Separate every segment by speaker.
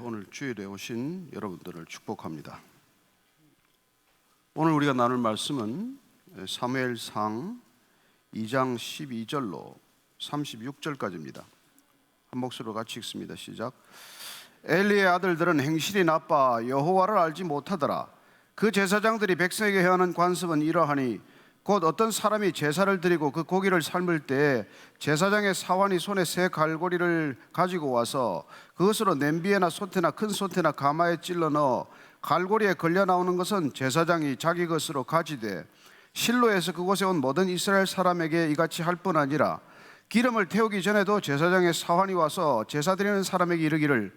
Speaker 1: 오늘 주일에 오신 여러분들을 축복합니다. 오늘 우리가 나눌 말씀은 사무엘상 2장 12절로 36절까지입니다. 한 목소리로 같이 읽습니다. 시작. 엘리의 아들들은 행실이 나빠 여호와를 알지 못하더라. 그 제사장들이 백성에게 행하는 관습은 이러하니 곧 어떤 사람이 제사를 드리고 그 고기를 삶을 때 제사장의 사환이 손에 새 갈고리를 가지고 와서 그것으로 냄비에나 솥에나 큰 솥에나 가마에 찔러 넣어 갈고리에 걸려 나오는 것은 제사장이 자기 것으로 가지되 실로에서 그곳에 온 모든 이스라엘 사람에게 이같이 할 뿐 아니라 기름을 태우기 전에도 제사장의 사환이 와서 제사 드리는 사람에게 이르기를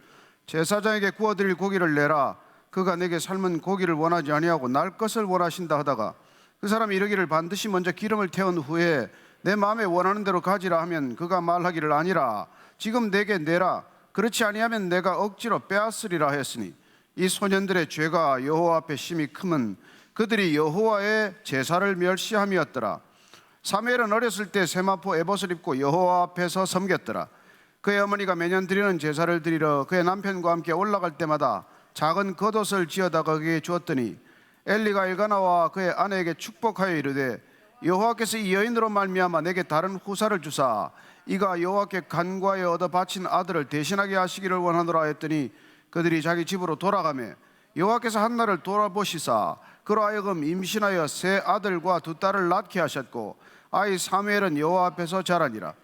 Speaker 1: 제사장에게 구워드릴 고기를 내라. 그가 내게 삶은 고기를 원하지 아니하고 날 것을 원하신다 하다가 그 사람이 이르기를 반드시 먼저 기름을 태운 후에 내 마음에 원하는 대로 가지라 하면 그가 말하기를 아니라 지금 내게 내라. 그렇지 아니하면 내가 억지로 빼앗으리라 하였으니 이 소년들의 죄가 여호와 앞에 심히 크면 그들이 여호와의 제사를 멸시함이었더라. 사무엘은 어렸을 때 세마포 에봇을 입고 여호와 앞에서 섬겼더라. 그의 어머니가 매년 드리는 제사를 드리러 그의 남편과 함께 올라갈 때마다 작은 겉옷을 지어다가 그에게 주었더니 엘리가 일가나와 그의 아내에게 축복하여 이르되 여호와께서 이 여인으로 말미암아 내게 다른 후사를 주사 이가 여호와께 간구하여 얻어 바친 아들을 대신하게 하시기를 원하노라 했더니 그들이 자기 집으로 돌아가매 여호와께서 한날을 돌아보시사 그로 하여금 임신하여 세 아들과 두 딸을 낳게 하셨고 아이 사무엘은 여호와 앞에서 자라니라.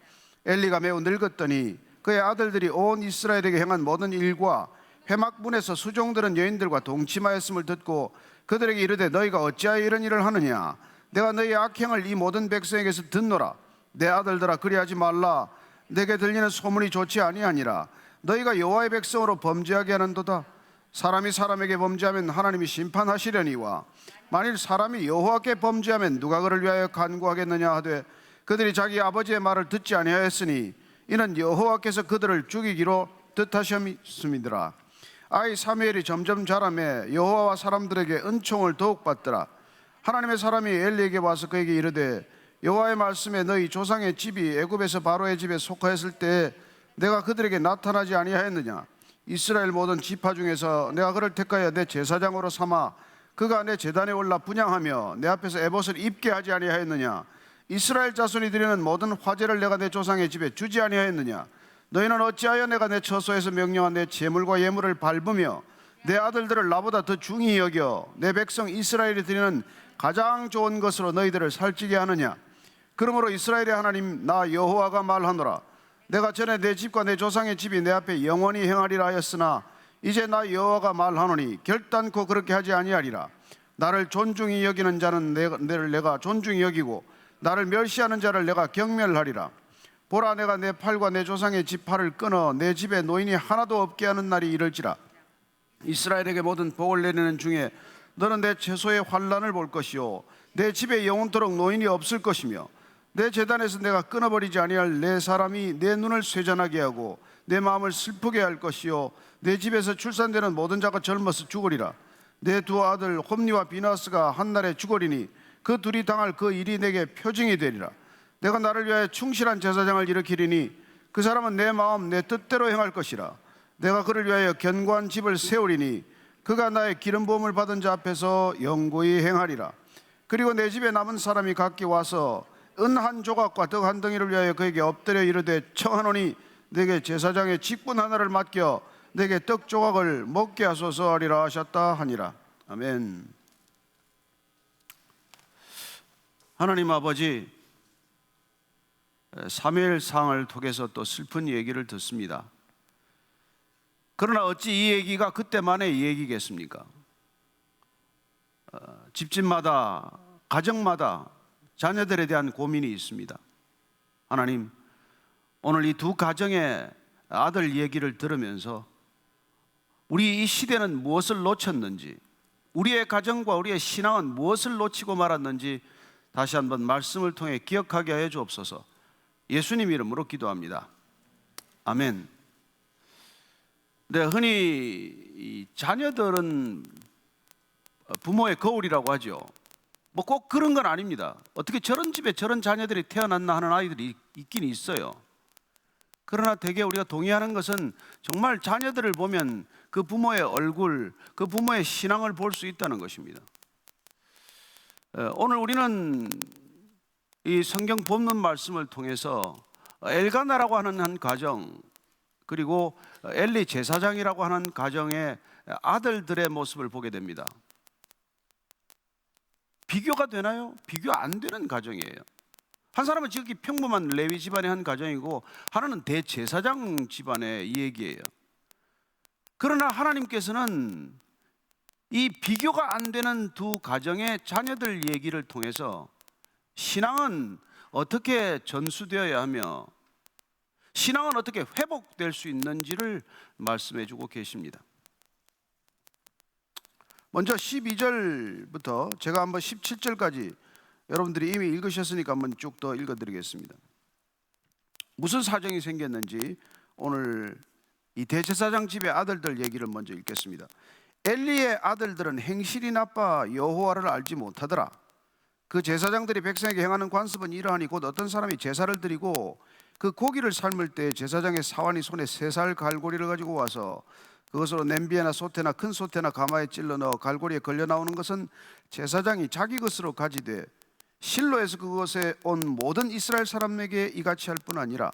Speaker 1: 엘리가 매우 늙었더니 그의 아들들이 온 이스라엘에게 행한 모든 일과 회막문에서 수종들은 여인들과 동침하였음을 듣고 그들에게 이르되 너희가 어찌하여 이런 일을 하느냐. 내가 너희의 악행을 이 모든 백성에게서 듣노라. 내 아들들아 그리하지 말라. 내게 들리는 소문이 좋지 아니하니라. 너희가 여호와의 백성으로 범죄하게 하는도다. 사람이 사람에게 범죄하면 하나님이 심판하시려니와 만일 사람이 여호와께 범죄하면 누가 그를 위하여 간구하겠느냐 하되 그들이 자기 아버지의 말을 듣지 아니하였으니 이는 여호와께서 그들을 죽이기로 뜻하셨음이더라. 아이 사무엘이 점점 자라매 여호와와 사람들에게 은총을 더욱 받더라. 하나님의 사람이 엘리에게 와서 그에게 이르되 여호와의 말씀에 너희 조상의 집이 애굽에서 바로의 집에 속하였을 때 내가 그들에게 나타나지 아니하였느냐. 이스라엘 모든 지파 중에서 내가 그를 택하여 내 제사장으로 삼아 그가 내 제단에 올라 분향하며 내 앞에서 에봇을 입게 하지 아니하였느냐. 이스라엘 자손이 드리는 모든 화제를 내가 내 조상의 집에 주지 아니하였느냐. 너희는 어찌하여 내가 내 처소에서 명령한 내 제물과 예물을 밟으며 내 아들들을 나보다 더 중히 여겨 내 백성 이스라엘이 드리는 가장 좋은 것으로 너희들을 살찌게 하느냐. 그러므로 이스라엘의 하나님 나 여호와가 말하노라. 내가 전에 내 집과 내 조상의 집이 내 앞에 영원히 행하리라 하였으나 이제 나 여호와가 말하노니 결단코 그렇게 하지 아니하리라. 나를 존중히 여기는 자는 내가 존중히 여기고 나를 멸시하는 자를 내가 경멸하리라. 보라 내가 내 팔과 내 조상의 집 팔을 끊어 내 집에 노인이 하나도 없게 하는 날이 이를지라. 이스라엘에게 모든 복을 내리는 중에 너는 내 채소의 환난을 볼 것이요 내 집에 영원토록 노인이 없을 것이며 내 제단에서 내가 끊어버리지 아니할 내 사람이 내 눈을 쇠잔하게 하고 내 마음을 슬프게 할 것이요 내 집에서 출산되는 모든 자가 젊어서 죽으리라. 내 두 아들 홈니와 비나스가 한날에 죽으리니 그 둘이 당할 그 일이 내게 표징이 되리라. 내가 나를 위하여 충실한 제사장을 일으키리니 그 사람은 내 마음 내 뜻대로 행할 것이라. 내가 그를 위하여 견고한 집을 세우리니 그가 나의 기름 부음을 받은 자 앞에서 영구히 행하리라. 그리고 내 집에 남은 사람이 각기 와서 은 한 조각과 떡 한 덩이를 위하여 그에게 엎드려 이르되 청하노니 내게 제사장의 직분 하나를 맡겨 내게 떡 조각을 먹게 하소서 하리라 하셨다 하니라. 아멘. 하나님 아버지, 사무엘상을 통해서 또 슬픈 얘기를 듣습니다. 그러나 어찌 이 얘기가 그때만의 얘기겠습니까? 집집마다 가정마다 자녀들에 대한 고민이 있습니다. 하나님, 오늘 이 두 가정의 아들 얘기를 들으면서 우리 이 시대는 무엇을 놓쳤는지, 우리의 가정과 우리의 신앙은 무엇을 놓치고 말았는지 다시 한번 말씀을 통해 기억하게 해 주옵소서. 예수님 이름으로 기도합니다. 아멘. 네, 흔히 이 자녀들은 부모의 거울이라고 하죠. 뭐 꼭 그런 건 아닙니다. 어떻게 저런 집에 저런 자녀들이 태어났나 하는 아이들이 있긴 있어요. 그러나 대개 우리가 동의하는 것은 정말 자녀들을 보면 그 부모의 얼굴, 그 부모의 신앙을 볼 수 있다는 것입니다. 오늘 우리는 이 성경 본문 말씀을 통해서 엘가나라고 하는 한 가정, 그리고 엘리 제사장이라고 하는 가정의 아들들의 모습을 보게 됩니다. 비교가 되나요? 비교 안 되는 가정이에요. 한 사람은 지극히 평범한 레위 집안의 한 가정이고, 하나는 대제사장 집안의 얘기예요. 그러나 하나님께서는 이 비교가 안 되는 두 가정의 자녀들 얘기를 통해서 신앙은 어떻게 전수되어야 하며 신앙은 어떻게 회복될 수 있는지를 말씀해 주고 계십니다. 먼저 12절부터 제가 한번 17절까지 여러분들이 이미 읽으셨으니까 한번 쭉 더 읽어드리겠습니다. 무슨 사정이 생겼는지 오늘 이 대제사장 집의 아들들 얘기를 먼저 읽겠습니다. 엘리의 아들들은 행실이 나빠 여호와를 알지 못하더라. 그 제사장들이 백성에게 행하는 관습은 이러하니 곧 어떤 사람이 제사를 드리고 그 고기를 삶을 때 제사장의 사환이 손에 3살 갈고리를 가지고 와서 그것으로 냄비에나 솥에나 큰 솥에나 가마에 찔러 넣어 갈고리에 걸려 나오는 것은 제사장이 자기 것으로 가지되 실로에서 그것에 온 모든 이스라엘 사람에게 이같이 할 뿐 아니라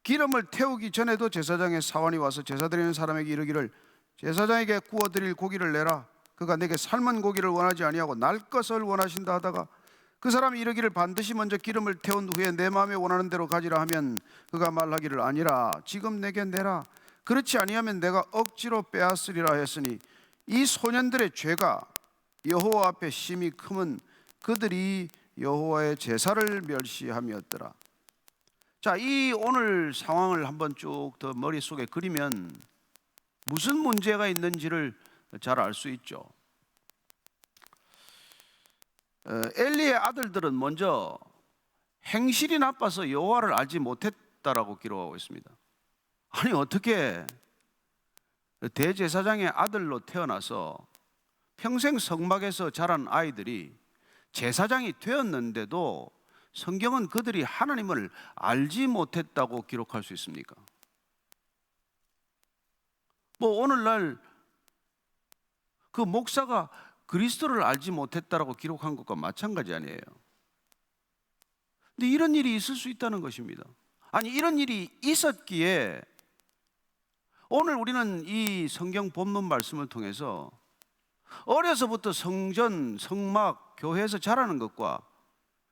Speaker 1: 기름을 태우기 전에도 제사장의 사환이 와서 제사 드리는 사람에게 이르기를 제사장에게 구워 드릴 고기를 내라. 그가 내게 삶은 고기를 원하지 아니하고 날 것을 원하신다 하다가 그 사람이 이르기를 반드시 먼저 기름을 태운 후에 내 마음에 원하는 대로 가지라 하면 그가 말하기를 아니라 지금 내게 내라. 그렇지 아니하면 내가 억지로 빼앗으리라 했으니 이 소년들의 죄가 여호와 앞에 심히 크면 그들이 여호와의 제사를 멸시함이었더라. 자, 이 오늘 상황을 한번 쭉 더 머릿속에 그리면 무슨 문제가 있는지를 잘 알 수 있죠. 엘리의 아들들은 먼저 행실이 나빠서 여호와를 알지 못했다라고 기록하고 있습니다. 아니, 어떻게 대제사장의 아들로 태어나서 평생 성막에서 자란 아이들이 제사장이 되었는데도 성경은 그들이 하나님을 알지 못했다고 기록할 수 있습니까? 뭐 오늘날 그 목사가 그리스도를 알지 못했다라고 기록한 것과 마찬가지 아니에요. 근데 이런 일이 있을 수 있다는 것입니다. 아니, 이런 일이 있었기에 오늘 우리는 이 성경 본문 말씀을 통해서 어려서부터 성전, 성막, 교회에서 자라는 것과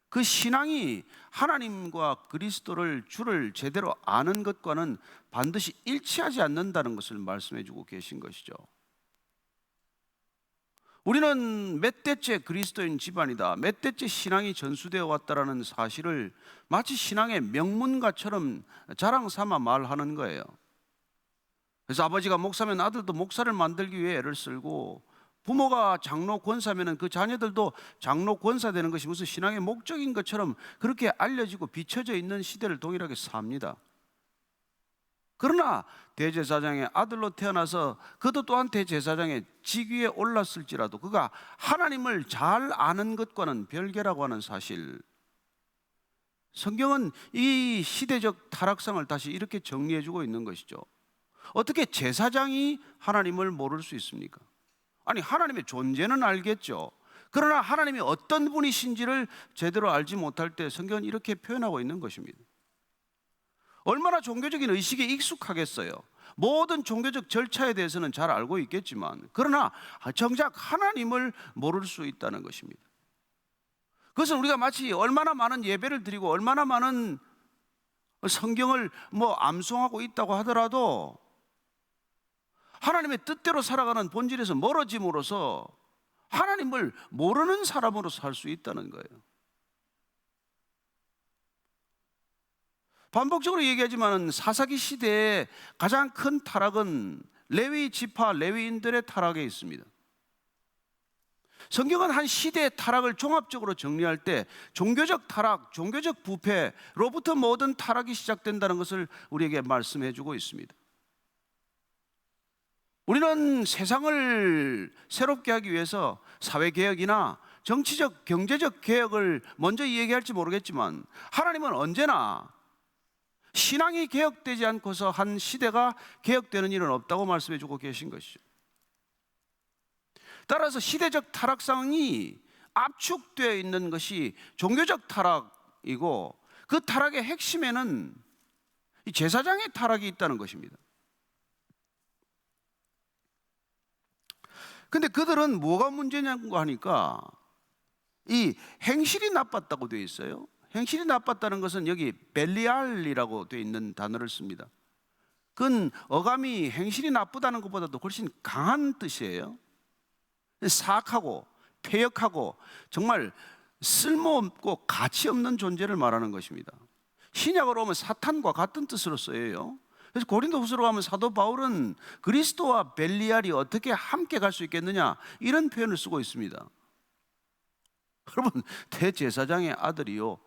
Speaker 1: 그 신앙이 하나님과 그리스도를 주를 제대로 아는 것과는 반드시 일치하지 않는다는 것을 말씀해 주고 계신 것이죠. 우리는 몇 대째 그리스도인 집안이다, 몇 대째 신앙이 전수되어 왔다라는 사실을 마치 신앙의 명문가처럼 자랑 삼아 말하는 거예요. 그래서 아버지가 목사면 아들도 목사를 만들기 위해 애를 쓰고, 부모가 장로 권사면 그 자녀들도 장로 권사 되는 것이 무슨 신앙의 목적인 것처럼 그렇게 알려지고 비춰져 있는 시대를 동일하게 삽니다. 그러나 대제사장의 아들로 태어나서 그도 또한 대제사장의 직위에 올랐을지라도 그가 하나님을 잘 아는 것과는 별개라고 하는 사실, 성경은 이 시대적 타락상을 다시 이렇게 정리해 주고 있는 것이죠. 어떻게 제사장이 하나님을 모를 수 있습니까? 아니, 하나님의 존재는 알겠죠. 그러나 하나님이 어떤 분이신지를 제대로 알지 못할 때 성경은 이렇게 표현하고 있는 것입니다. 얼마나 종교적인 의식에 익숙하겠어요. 모든 종교적 절차에 대해서는 잘 알고 있겠지만 그러나 정작 하나님을 모를 수 있다는 것입니다. 그것은 우리가 마치 얼마나 많은 예배를 드리고 얼마나 많은 성경을 암송하고 있다고 하더라도 하나님의 뜻대로 살아가는 본질에서 멀어짐으로써 하나님을 모르는 사람으로 살 수 있다는 거예요. 반복적으로 얘기하지만 사사기 시대의 가장 큰 타락은 레위 지파 레위인들의 타락에 있습니다. 성경은 한 시대의 타락을 종합적으로 정리할 때 종교적 타락, 종교적 부패로부터 모든 타락이 시작된다는 것을 우리에게 말씀해 주고 있습니다. 우리는 세상을 새롭게 하기 위해서 사회개혁이나 정치적, 경제적 개혁을 먼저 얘기할지 모르겠지만 하나님은 언제나 신앙이 개혁되지 않고서 한 시대가 개혁되는 일은 없다고 말씀해 주고 계신 것이죠. 따라서 시대적 타락상이 압축되어 있는 것이 종교적 타락이고, 그 타락의 핵심에는 이 제사장의 타락이 있다는 것입니다. 근데 그들은 뭐가 문제냐고 하니까 이 행실이 나빴다고 되어 있어요. 행실이 나빴다는 것은 여기 벨리알이라고 되어 있는 단어를 씁니다. 그건 어감이 행실이 나쁘다는 것보다도 훨씬 강한 뜻이에요. 사악하고 폐역하고 정말 쓸모없고 가치 없는 존재를 말하는 것입니다. 신약으로 오면 사탄과 같은 뜻으로 쓰여요. 그래서 고린도후서로 가면 사도 바울은 그리스도와 벨리알이 어떻게 함께 갈 수 있겠느냐, 이런 표현을 쓰고 있습니다. 여러분, 대제사장의 아들이요,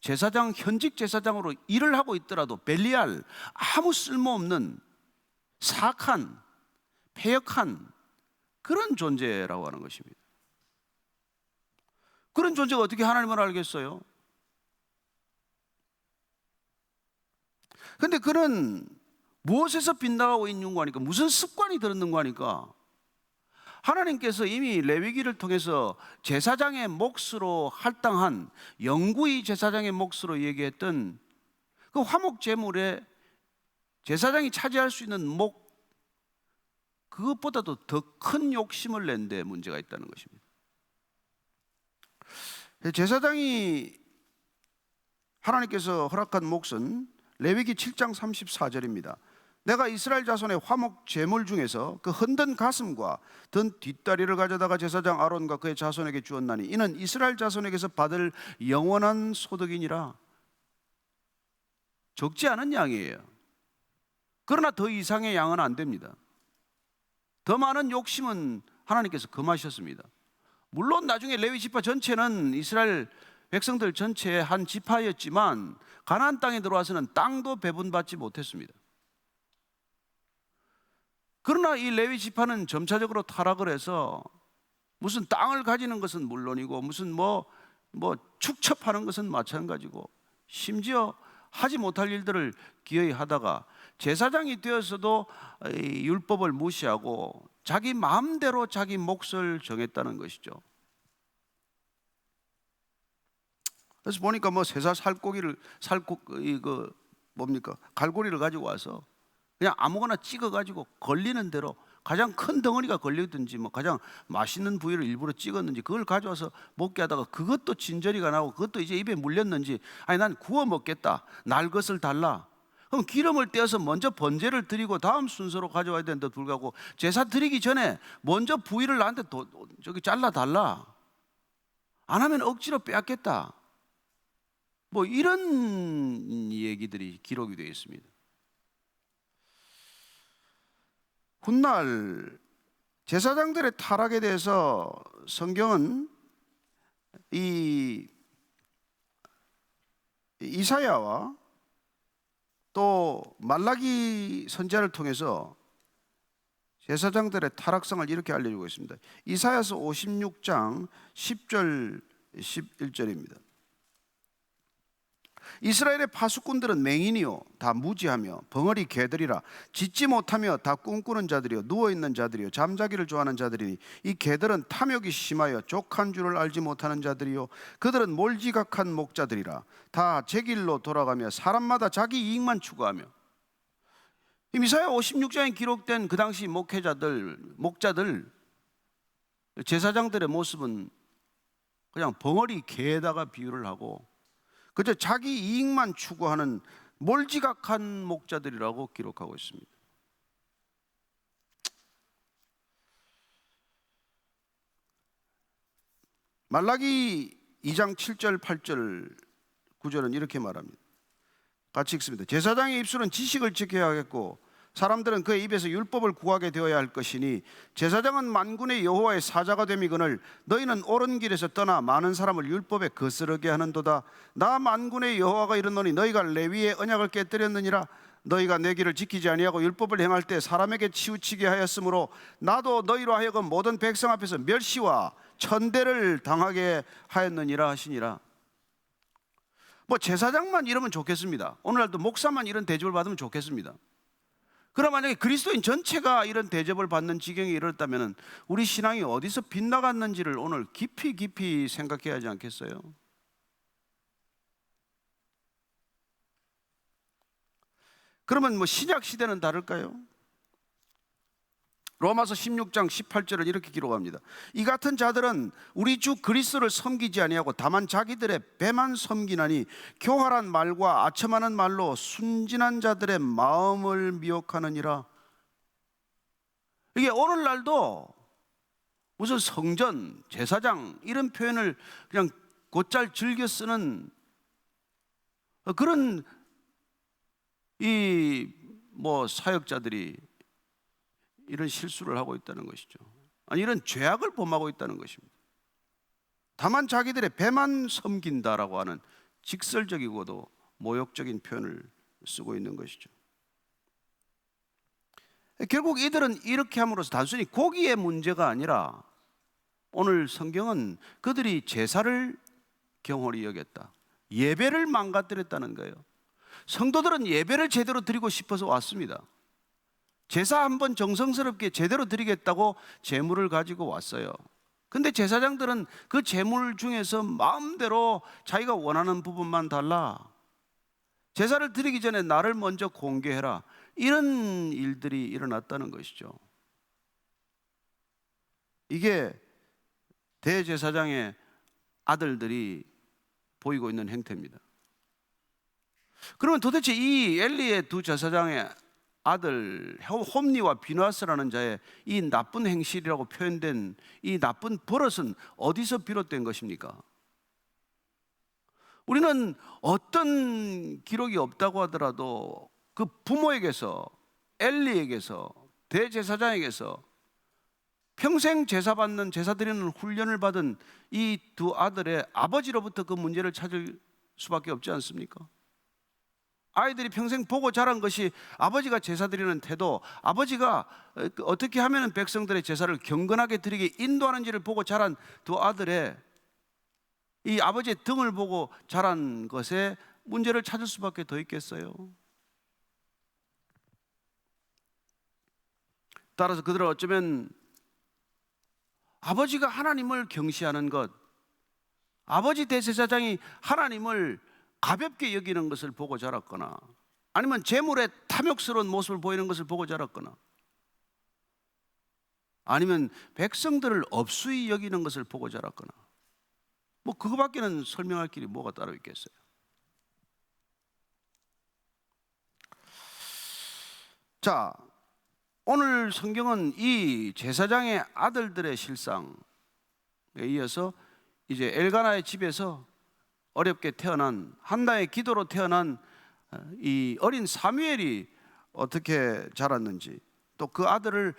Speaker 1: 제사장, 현직 제사장으로 일을 하고 있더라도 벨리알, 아무 쓸모없는 사악한 폐역한 그런 존재라고 하는 것입니다. 그런 존재가 어떻게 하나님을 알겠어요? 근데 그는 무엇에서 빗나가고 있는 거 하니까, 무슨 습관이 들었는 거 하니까, 하나님께서 이미 레위기를 통해서 제사장의 몫으로 할당한, 영구히 제사장의 몫으로 얘기했던 그 화목 제물에 제사장이 차지할 수 있는 목, 그것보다도 더 큰 욕심을 낸 데 문제가 있다는 것입니다. 제사장이 하나님께서 허락한 몫은 레위기 7장 34절입니다. 내가 이스라엘 자손의 화목 제물 중에서 그 흔든 가슴과 든 뒷다리를 가져다가 제사장 아론과 그의 자손에게 주었나니 이는 이스라엘 자손에게서 받을 영원한 소득이니라. 적지 않은 양이에요. 그러나 더 이상의 양은 안 됩니다. 더 많은 욕심은 하나님께서 금하셨습니다. 물론 나중에 레위 지파 전체는 이스라엘 백성들 전체의 한 지파였지만 가나안 땅에 들어와서는 땅도 배분받지 못했습니다. 그러나 이 레위 지파는 점차적으로 타락을 해서 무슨 땅을 가지는 것은 물론이고 무슨 뭐 축첩하는 것은 마찬가지고, 심지어 하지 못할 일들을 기어이 하다가 제사장이 되어서도 율법을 무시하고 자기 마음대로 자기 몫을 정했다는 것이죠. 그래서 보니까 뭐 세 살 갈고리를 가지고 와서 그냥 아무거나 찍어가지고 걸리는 대로, 가장 큰 덩어리가 걸리든지 뭐 가장 맛있는 부위를 일부러 찍었는지 그걸 가져와서 먹게 하다가 그것도 진저리가 나고 그것도 이제 입에 물렸는지, 아니 난 구워 먹겠다, 날 것을 달라. 그럼 기름을 떼어서 먼저 번제를 드리고 다음 순서로 가져와야 되는데 불구하고 제사 드리기 전에 먼저 부위를 나한테 저기 잘라 달라, 안 하면 억지로 빼앗겠다, 뭐 이런 얘기들이 기록이 되어 있습니다. 훗날 제사장들의 타락에 대해서 성경은 이사야와 또 말라기 선지자를 통해서 제사장들의 타락성을 이렇게 알려주고 있습니다. 이사야서 56장 10절 11절입니다. 이스라엘의 파수꾼들은 맹인이요 다 무지하며 벙어리 개들이라. 짖지 못하며 다 꿈꾸는 자들이요 누워있는 자들이요 잠자기를 좋아하는 자들이니 이 개들은 탐욕이 심하여 족한 줄을 알지 못하는 자들이요 그들은 몰지각한 목자들이라. 다 제 길로 돌아가며 사람마다 자기 이익만 추구하며. 이사야 56장에 기록된 그 당시 목자들, 제사장들의 모습은 그냥 벙어리 개에다가 비유를 하고 그저 자기 이익만 추구하는 몰지각한 목자들이라고 기록하고 있습니다. 말라기 2장 7절 8절 9절은 이렇게 말합니다. 같이 읽습니다. 제사장의 입술은 지식을 지켜야 하겠고 사람들은 그의 입에서 율법을 구하게 되어야 할 것이니 제사장은 만군의 여호와의 사자가 됨이거늘 너희는 옳은 길에서 떠나 많은 사람을 율법에 거스르게 하는도다. 나 만군의 여호와가 이르노니 너희가 레위의 언약을 깨뜨렸느니라. 너희가 내 길을 지키지 아니하고 율법을 행할 때 사람에게 치우치게 하였으므로 나도 너희로 하여금 모든 백성 앞에서 멸시와 천대를 당하게 하였느니라 하시니라. 뭐 제사장만 이러면 좋겠습니다. 오늘날도 목사만 이런 대접을 받으면 좋겠습니다. 그럼 만약에 그리스도인 전체가 이런 대접을 받는 지경에 이르렀다면 우리 신앙이 어디서 빗나갔는지를 오늘 깊이 생각해야 하지 않겠어요? 그러면 뭐 신약 시대는 다를까요? 로마서 16장 18절을 이렇게 기록합니다. 이 같은 자들은 우리 주 그리스도를 섬기지 아니하고 다만 자기들의 배만 섬기나니 교활한 말과 아첨하는 말로 순진한 자들의 마음을 미혹하느니라. 이게 오늘날도 무슨 성전, 제사장 이런 표현을 그냥 곧잘 즐겨 쓰는 그런 이 뭐 사역자들이 이런 실수를 하고 있다는 것이죠. 아니, 이런 죄악을 범하고 있다는 것입니다. 다만 자기들의 배만 섬긴다라고 하는 직설적이고도 모욕적인 표현을 쓰고 있는 것이죠. 결국 이들은 이렇게 함으로써 단순히 고기의 문제가 아니라 오늘 성경은 그들이 제사를 경홀히 여겼다, 예배를 망가뜨렸다는 거예요. 성도들은 예배를 제대로 드리고 싶어서 왔습니다. 제사 한번 정성스럽게 제대로 드리겠다고 제물을 가지고 왔어요. 근데 제사장들은 그 제물 중에서 마음대로 자기가 원하는 부분만 달라, 제사를 드리기 전에 나를 먼저 공개해라, 이런 일들이 일어났다는 것이죠. 이게 대제사장의 아들들이 보이고 있는 행태입니다. 그러면 도대체 이 엘리의 두 제사장의 아들 홈니와 비누아스라는 자의 이 나쁜 행실이라고 표현된 이 나쁜 버릇은 어디서 비롯된 것입니까? 우리는 어떤 기록이 없다고 하더라도 그 부모에게서, 엘리에게서, 대제사장에게서 평생 제사 받는, 제사 드리는 훈련을 받은 이 두 아들의 아버지로부터 그 문제를 찾을 수밖에 없지 않습니까? 아이들이 평생 보고 자란 것이 아버지가 제사 드리는 태도, 아버지가 어떻게 하면 백성들의 제사를 경건하게 드리게 인도하는지를 보고 자란 두 아들의 이 아버지의 등을 보고 자란 것에 문제를 찾을 수밖에 더 있겠어요? 따라서 그들은 어쩌면 아버지가 하나님을 경시하는 것, 아버지 대제사장이 하나님을 가볍게 여기는 것을 보고 자랐거나, 아니면 재물의 탐욕스러운 모습을 보이는 것을 보고 자랐거나, 아니면 백성들을 업수히 여기는 것을 보고 자랐거나, 뭐 그거밖에는 설명할 길이 뭐가 따로 있겠어요? 자, 오늘 성경은 이 제사장의 아들들의 실상에 이어서 이제 엘가나의 집에서 어렵게 태어난, 한나의 기도로 태어난 이 어린 사무엘이 어떻게 자랐는지, 또 그 아들을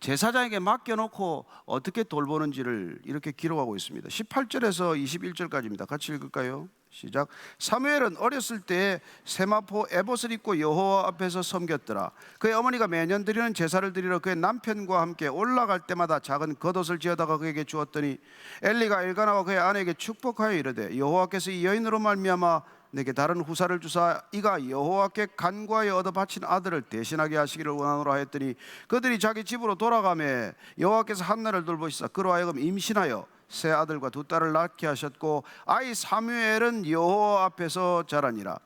Speaker 1: 제사장에게 맡겨놓고 어떻게 돌보는지를 이렇게 기록하고 있습니다. 18절에서 21절까지입니다. 같이 읽을까요? 시작. 사무엘은 어렸을 때에 세마포 에봇을 입고 여호와 앞에서 섬겼더라. 그의 어머니가 매년 드리는 제사를 드리러 그의 남편과 함께 올라갈 때마다 작은 겉옷을 지어다가 그에게 주었더니 엘리가 엘가나와 그의 아내에게 축복하여 이르되 여호와께서 이 여인으로 말미암아 내게 다른 후사를 주사 이가 여호와께 간구하여 얻어 바친 아들을 대신하게 하시기를 원하노라 하였더니 그들이 자기 집으로 돌아가매 여호와께서 한나를 돌보시사 그로 하여금 임신하여 세 아들과 두 딸을 낳게 하셨고 아이 사무엘은 여호와 앞에서 자라니라.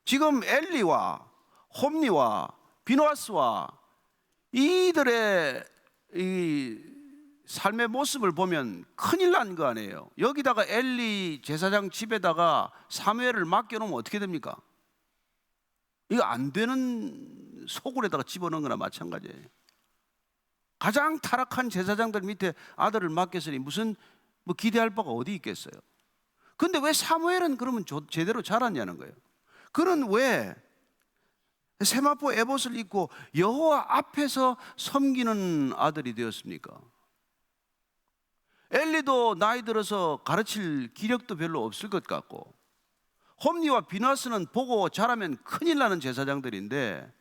Speaker 1: 지금 엘리와 홈니와 비누아스와 이들의 이 삶의 모습을 보면 큰일 난 거 아니에요. 여기다가 엘리 제사장 집에다가 사무엘을 맡겨놓으면 어떻게 됩니까? 이거 안 되는 소굴에다가 집어넣은 거나 마찬가지예요. 가장 타락한 제사장들 밑에 아들을 맡겼으니 무슨 뭐 기대할 바가 어디 있겠어요? 근데 왜 사무엘은 그러면 제대로 자랐냐는 거예요. 그는 왜 세마포 에봇을 입고 여호와 앞에서 섬기는 아들이 되었습니까? 엘리도 나이 들어서 가르칠 기력도 별로 없을 것 같고, 홈니와 비누아스는 보고 자라면 큰일 나는 제사장들인데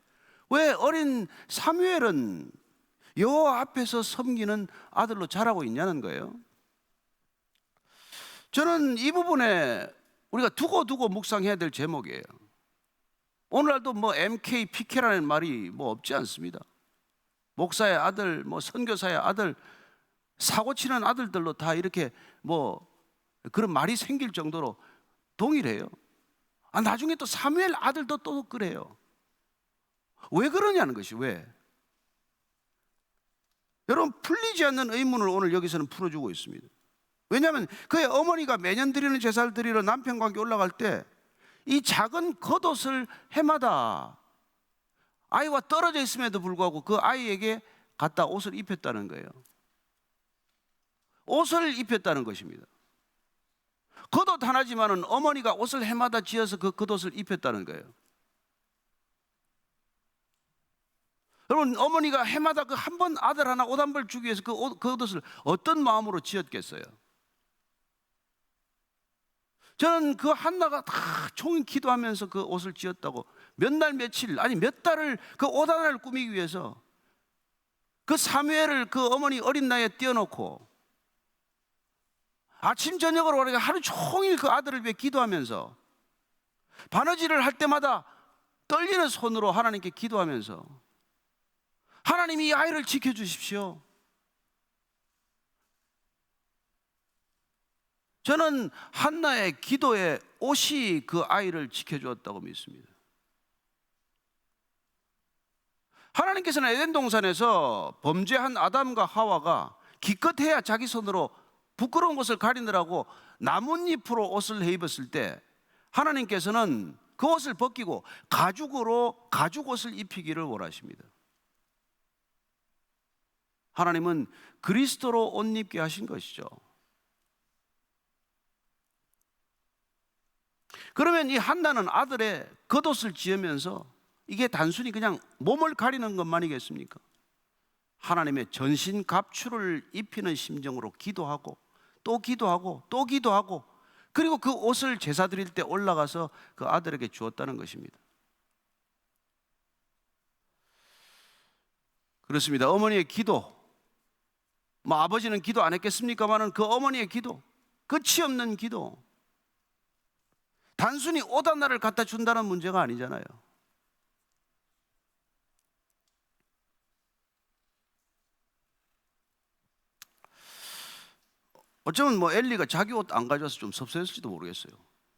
Speaker 1: 왜 어린 사무엘은 여호와 앞에서 섬기는 아들로 자라고 있냐는 거예요. 저는 이 부분에 우리가 두고 묵상해야 될 제목이에요. 오늘날도 뭐 MK, PK라는 말이 뭐 없지 않습니다. 목사의 아들, 뭐 선교사의 아들, 사고 치는 아들들로 다 이렇게 뭐 그런 말이 생길 정도로 동일해요. 나중에 또 사무엘 아들도 또 그래요. 왜 그러냐는 것이 왜? 여러분, 풀리지 않는 의문을 오늘 여기서는 풀어주고 있습니다. 왜냐하면 그의 어머니가 매년 드리는 제사를 드리러 남편과 함께 올라갈 때 이 작은 겉옷을 해마다 아이와 떨어져 있음에도 불구하고 그 아이에게 갖다 옷을 입혔다는 거예요. 옷을 입혔다는 것입니다. 겉옷 하나지만은 어머니가 옷을 해마다 지어서 그 겉옷을 입혔다는 거예요. 여러분, 어머니가 해마다 그 한 번 아들 하나 옷 한 벌 주기 위해서 그 겉옷을 어떤 마음으로 지었겠어요? 저는 그 한나가 다 종일 기도하면서 그 옷을 지었다고, 몇 날 며칠, 아니 몇 달을 그 옷 하나를 꾸미기 위해서 그 사무엘을 그 어머니 어린 나이에 띄워놓고 아침 저녁으로 우리가 하루 종일 그 아들을 위해 기도하면서 바느질을 할 때마다 떨리는 손으로 하나님께 기도하면서 하나님이 이 아이를 지켜주십시오. 저는 한나의 기도의 옷이 그 아이를 지켜주었다고 믿습니다. 하나님께서는 에덴 동산에서 범죄한 아담과 하와가 기껏해야 자기 손으로 부끄러운 것을 가리느라고 나뭇잎으로 옷을 해 입었을 때 하나님께서는 그 옷을 벗기고 가죽으로 가죽 옷을 입히기를 원하십니다. 하나님은 그리스도로 옷 입게 하신 것이죠. 그러면 이 한나는 아들의 겉옷을 지으면서 이게 단순히 그냥 몸을 가리는 것만이겠습니까? 하나님의 전신 갑주를 입히는 심정으로 기도하고 또 기도하고 또 기도하고, 그리고 그 옷을 제사 드릴 때 올라가서 그 아들에게 주었다는 것입니다. 그렇습니다. 어머니의 기도, 뭐 아버지는 기도 안 했겠습니까마는 그 어머니의 기도, 끝이 없는 기도, 단순히 옷 하나를 갖다 준다는 문제가 아니잖아요. 어쩌면 뭐 엘리가 자기 옷 안 가져와서 좀 섭섭했을지도 모르겠어요.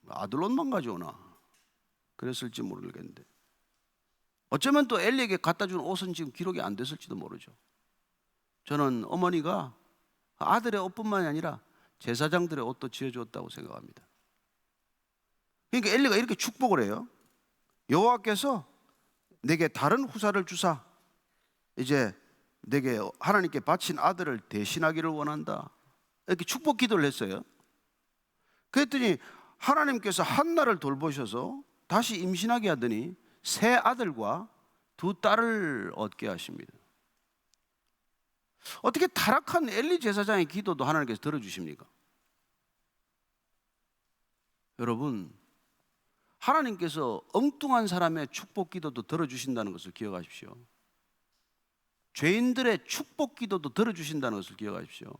Speaker 1: 아들 옷만 가져오나 그랬을지 모르겠는데, 어쩌면 또 엘리에게 갖다 준 옷은 지금 기록이 안 됐을지도 모르죠. 저는 어머니가 아들의 옷뿐만이 아니라 제사장들의 옷도 지어주었다고 생각합니다. 그러니까 엘리가 이렇게 축복을 해요. 여호와께서 내게 다른 후사를 주사 이제 내게 하나님께 바친 아들을 대신하기를 원한다, 이렇게 축복 기도를 했어요. 그랬더니 하나님께서 한나를 돌보셔서 다시 임신하게 하더니 세 아들과 두 딸을 얻게 하십니다. 어떻게 타락한 엘리 제사장의 기도도 하나님께서 들어주십니까? 여러분, 하나님께서 엉뚱한 사람의 축복 기도도 들어주신다는 것을 기억하십시오. 죄인들의 축복 기도도 들어주신다는 것을 기억하십시오.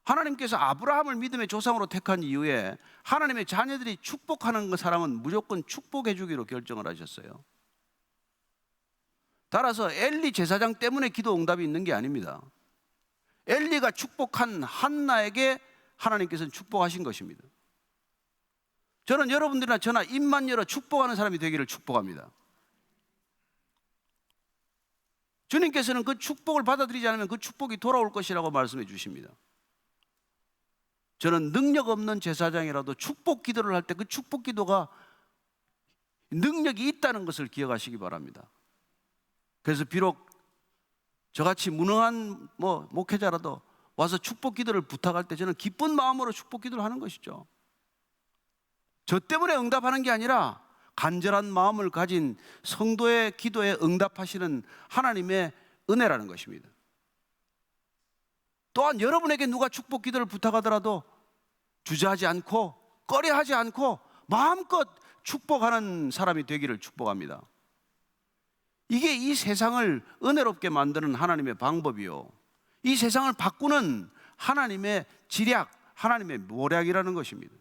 Speaker 1: 하나님께서 아브라함을 믿음의 조상으로 택한 이후에 하나님의 자녀들이 축복하는 사람은 무조건 축복해 주기로 결정을 하셨어요. 따라서 엘리 제사장 때문에 기도 응답이 있는 게 아닙니다. 엘리가 축복한 한나에게 하나님께서는 축복하신 것입니다. 저는 여러분들이나 저나 입만 열어 축복하는 사람이 되기를 축복합니다. 주님께서는 그 축복을 받아들이지 않으면 그 축복이 돌아올 것이라고 말씀해 주십니다. 저는 능력 없는 제사장이라도 축복 기도를 할 때 그 축복 기도가 능력이 있다는 것을 기억하시기 바랍니다. 그래서 비록 저같이 무능한 목회자라도 와서 축복 기도를 부탁할 때 저는 기쁜 마음으로 축복 기도를 하는 것이죠. 저 때문에 응답하는 게 아니라 간절한 마음을 가진 성도의 기도에 응답하시는 하나님의 은혜라는 것입니다. 또한 여러분에게 누가 축복 기도를 부탁하더라도 주저하지 않고 꺼려하지 않고 마음껏 축복하는 사람이 되기를 축복합니다. 이게 이 세상을 은혜롭게 만드는 하나님의 방법이요, 이 세상을 바꾸는 하나님의 지략, 하나님의 모략이라는 것입니다.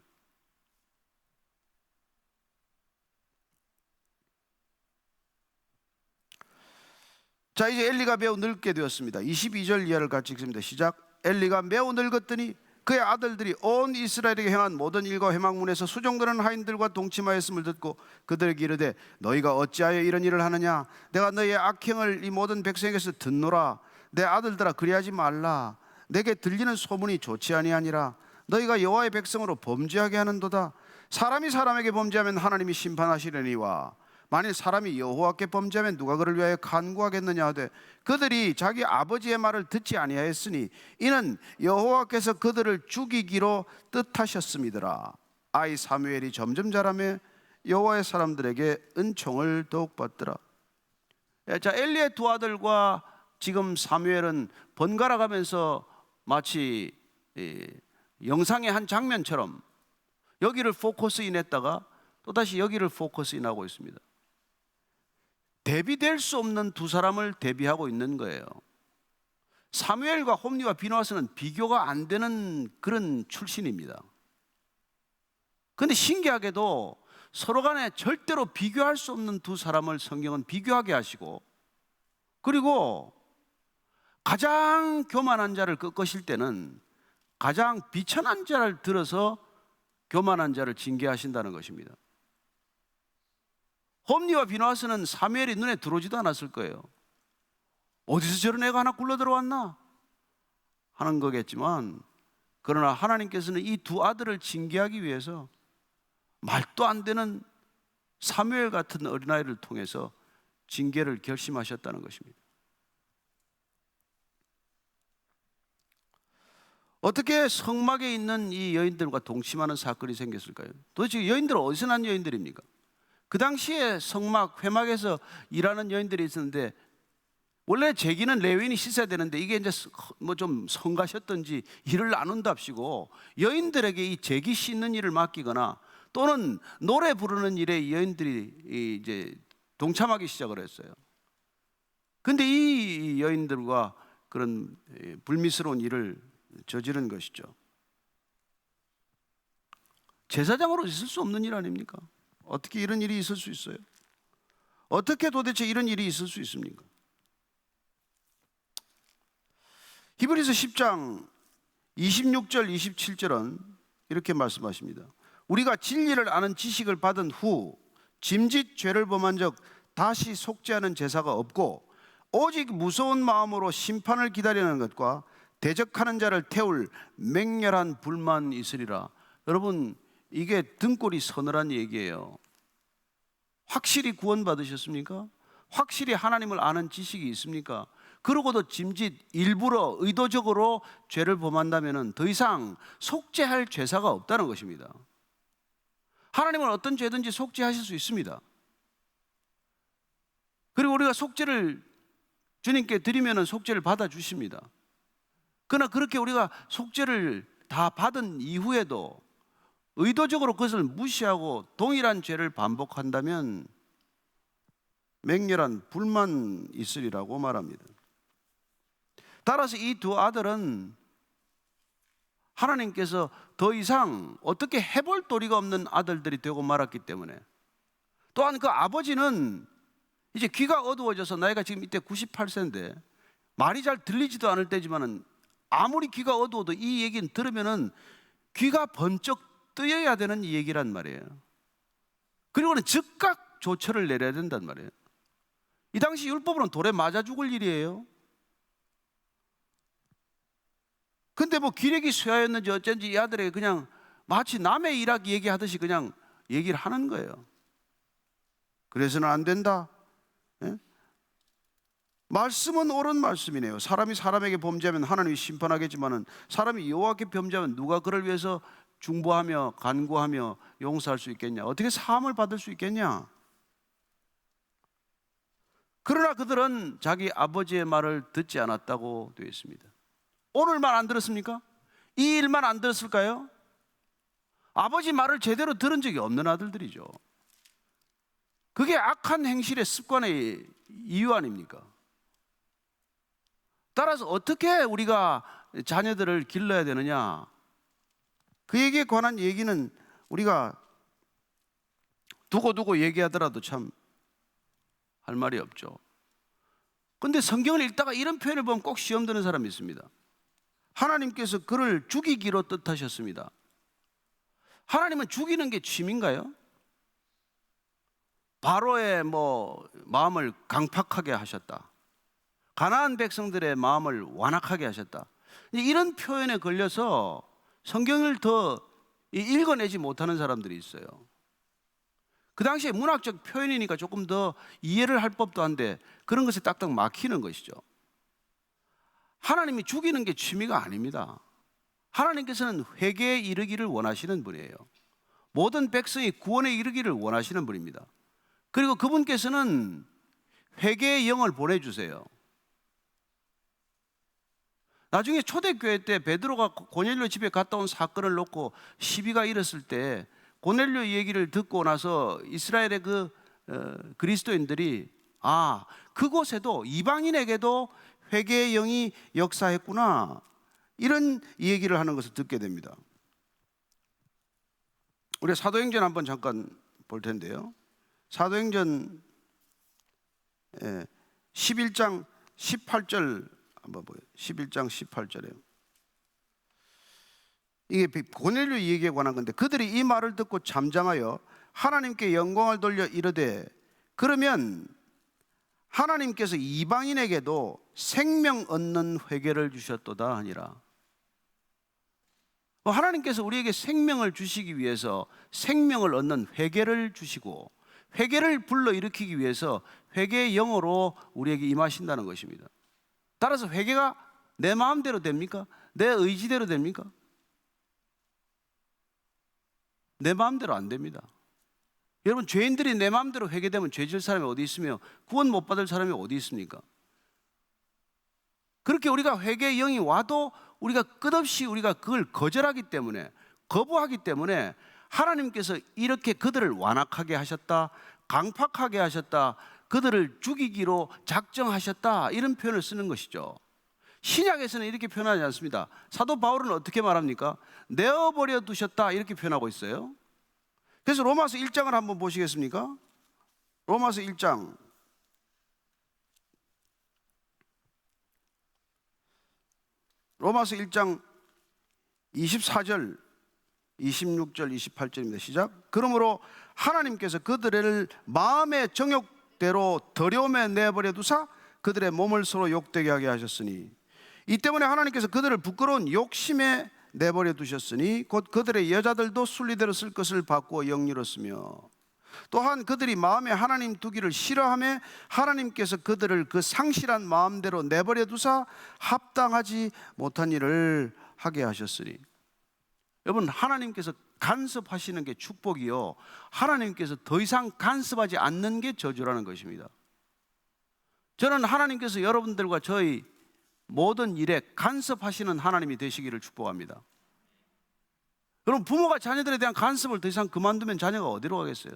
Speaker 1: 자, 이제 엘리가 매우 늙게 되었습니다. 22절 이하를 같이 읽습니다. 시작. 엘리가 매우 늙었더니 그의 아들들이 온 이스라엘에게 행한 모든 일과 회막문에서 수종드는 하인들과 동침하였음을 듣고 그들에게 이르되 너희가 어찌하여 이런 일을 하느냐? 내가 너희의 악행을 이 모든 백성에게서 듣노라. 내 아들들아, 그리하지 말라. 내게 들리는 소문이 좋지 아니하니라. 너희가 여호와의 백성으로 범죄하게 하는도다. 사람이 사람에게 범죄하면 하나님이 심판하시려니와 만일 사람이 여호와께 범죄하면 누가 그를 위하여 간구하겠느냐 하되 그들이 자기 아버지의 말을 듣지 아니하였으니 이는 여호와께서 그들을 죽이기로 뜻하셨음이더라. 아이 사무엘이 점점 자라매 여호와의 사람들에게 은총을 더욱 받더라. 자, 엘리의 두 아들과 지금 사무엘은 번갈아 가면서 마치 영상의 한 장면처럼 여기를 포커스인했다가 또다시 여기를 포커스인하고 있습니다. 대비될 수 없는 두 사람을 대비하고 있는 거예요. 사무엘과 홈리와 비누아스는 비교가 안 되는 그런 출신입니다. 그런데 신기하게도 서로 간에 절대로 비교할 수 없는 두 사람을 성경은 비교하게 하시고, 그리고 가장 교만한 자를 꺾으실 때는 가장 비천한 자를 들어서 교만한 자를 징계하신다는 것입니다. 홈리와 비누아스는 사무엘이 눈에 들어오지도 않았을 거예요. 어디서 저런 애가 하나 굴러 들어왔나 하는 거겠지만, 그러나 하나님께서는 이 두 아들을 징계하기 위해서 말도 안 되는 사무엘 같은 어린아이를 통해서 징계를 결심하셨다는 것입니다. 어떻게 성막에 있는 이 여인들과 동침하는 사건이 생겼을까요? 도대체 여인들은 어디서 난 여인들입니까? 그 당시에 성막, 회막에서 일하는 여인들이 있었는데, 원래 제기는 레위인이 씻어야 되는데 이게 이제 뭐 좀 성가셨던지 일을 나눈답시고 여인들에게 이 제기 씻는 일을 맡기거나 또는 노래 부르는 일에 여인들이 이제 동참하기 시작을 했어요. 근데 이 여인들과 그런 불미스러운 일을 저지른 것이죠. 제사장으로 있을 수 없는 일 아닙니까? 어떻게 이런 일이 있을 수 있어요? 어떻게 도대체 이런 일이 있을 수 있습니까? 히브리서 10장 26절 27절은 이렇게 말씀하십니다. 우리가 진리를 아는 지식을 받은 후 짐짓 죄를 범한 적 다시 속죄하는 제사가 없고 오직 무서운 마음으로 심판을 기다리는 것과 대적하는 자를 태울 맹렬한 불만 있으리라. 여러분, 이게 등골이 서늘한 얘기예요. 확실히 구원받으셨습니까? 확실히 하나님을 아는 지식이 있습니까? 그러고도 짐짓 일부러 의도적으로 죄를 범한다면 더 이상 속죄할 죄사가 없다는 것입니다. 하나님은 어떤 죄든지 속죄하실 수 있습니다. 그리고 우리가 속죄를 주님께 드리면 속죄를 받아주십니다. 그러나 그렇게 우리가 속죄를 다 받은 이후에도 의도적으로 그것을 무시하고 동일한 죄를 반복한다면 맹렬한 불만 있으리라고 말합니다. 따라서 이 두 아들은 하나님께서 더 이상 어떻게 해볼 도리가 없는 아들들이 되고 말았기 때문에, 또한 그 아버지는 이제 귀가 어두워져서 나이가 지금 이때 98세인데 말이 잘 들리지도 않을 때지만은 아무리 귀가 어두워도 이 얘기는 들으면은 귀가 번쩍 뜨여야 되는 이 얘기란 말이에요. 그리고는 즉각 조처를 내려야 된단 말이에요. 이 당시 율법으로는 돌에 맞아 죽을 일이에요. 근데 뭐 기력이 쇠하였는지 어쩐지 이 아들에게 그냥 마치 남의 일하기 얘기하듯이 그냥 얘기를 하는 거예요. 그래서는 안 된다. 예? 말씀은 옳은 말씀이네요. 사람이 사람에게 범죄하면 하나님이 심판하겠지만은 사람이 여호와께 범죄하면 누가 그를 위해서 중보하며 간구하며 용서할 수 있겠냐? 어떻게 사함을 받을 수 있겠냐? 그러나 그들은 자기 아버지의 말을 듣지 않았다고 되어 있습니다. 오늘 말 안 들었습니까? 이 일만 안 들었을까요? 아버지 말을 제대로 들은 적이 없는 아들들이죠. 그게 악한 행실의 습관의 이유 아닙니까? 따라서 어떻게 우리가 자녀들을 길러야 되느냐? 그에게 관한 얘기는 우리가 두고두고 얘기하더라도 참 할 말이 없죠. 그런데 성경을 읽다가 이런 표현을 보면 꼭 시험 드는 사람이 있습니다. 하나님께서 그를 죽이기로 뜻하셨습니다. 하나님은 죽이는 게 취미인가요? 바로의 마음을 강팍하게 하셨다. 가나안 백성들의 마음을 완악하게 하셨다. 이런 표현에 걸려서 성경을 더 읽어내지 못하는 사람들이 있어요. 그 당시에 문학적 표현이니까 조금 더 이해를 할 법도 한데 그런 것에 딱딱 막히는 것이죠. 하나님이 죽이는 게 취미가 아닙니다. 하나님께서는 회개에 이르기를 원하시는 분이에요. 모든 백성이 구원에 이르기를 원하시는 분입니다. 그리고 그분께서는 회개의 영을 보내주세요. 나중에 초대교회 때 베드로가 고넬료 집에 갔다 온 사건을 놓고 시비가 일었을 때 고넬료 얘기를 듣고 나서 이스라엘의 그리스도인들이 그곳에도 이방인에게도 회개의 영이 역사했구나, 이런 얘기를 하는 것을 듣게 됩니다. 우리 사도행전 한번 잠깐 볼 텐데요. 사도행전 11장 18절 한번 보여요. 11장 18절에요. 이게 고넬료 얘기에 관한 건데, 그들이 이 말을 듣고 잠잠하여 하나님께 영광을 돌려 이르되, 그러면 하나님께서 이방인에게도 생명 얻는 회개를 주셨도다 하니라. 하나님께서 우리에게 생명을 주시기 위해서 생명을 얻는 회개를 주시고, 회개를 불러일으키기 위해서 회개의 영으로 우리에게 임하신다는 것입니다. 따라서 회개가 내 마음대로 됩니까? 내 의지대로 됩니까? 내 마음대로 안 됩니다. 여러분, 죄인들이 내 마음대로 회개되면 죄질 사람이 어디 있으며 구원 못 받을 사람이 어디 있습니까? 그렇게 우리가 회개의 영이 와도 우리가 끝없이 우리가 그걸 거절하기 때문에, 거부하기 때문에 하나님께서 이렇게 그들을 완악하게 하셨다, 강팍하게 하셨다, 그들을 죽이기로 작정하셨다, 이런 표현을 쓰는 것이죠. 신약에서는 이렇게 표현하지 않습니다. 사도 바울은 어떻게 말합니까? 내어버려 두셨다, 이렇게 표현하고 있어요. 그래서 로마서 1장을 한번 보시겠습니까? 로마서 1장 로마서 1장 24절, 26절, 28절입니다. 시작. 그러므로 하나님께서 그들을 마음의 정욕대로 더러움에 내버려 두사 그들의 몸을 서로 욕되게 하게 하셨으니, 이 때문에 하나님께서 그들을 부끄러운 욕심에 내버려 두셨으니 곧 그들의 여자들도 순리대로 쓸 것을 바꾸어 영리로쓰며, 또한 그들이 마음에 하나님 두기를 싫어하며 하나님께서 그들을 그 상실한 마음대로 내버려 두사 합당하지 못한 일을 하게 하셨으니. 여러분, 하나님께서 간섭하시는 게 축복이요, 하나님께서 더 이상 간섭하지 않는 게 저주라는 것입니다. 저는 하나님께서 여러분들과 저희 모든 일에 간섭하시는 하나님이 되시기를 축복합니다. 여러분, 부모가 자녀들에 대한 간섭을 더 이상 그만두면 자녀가 어디로 가겠어요?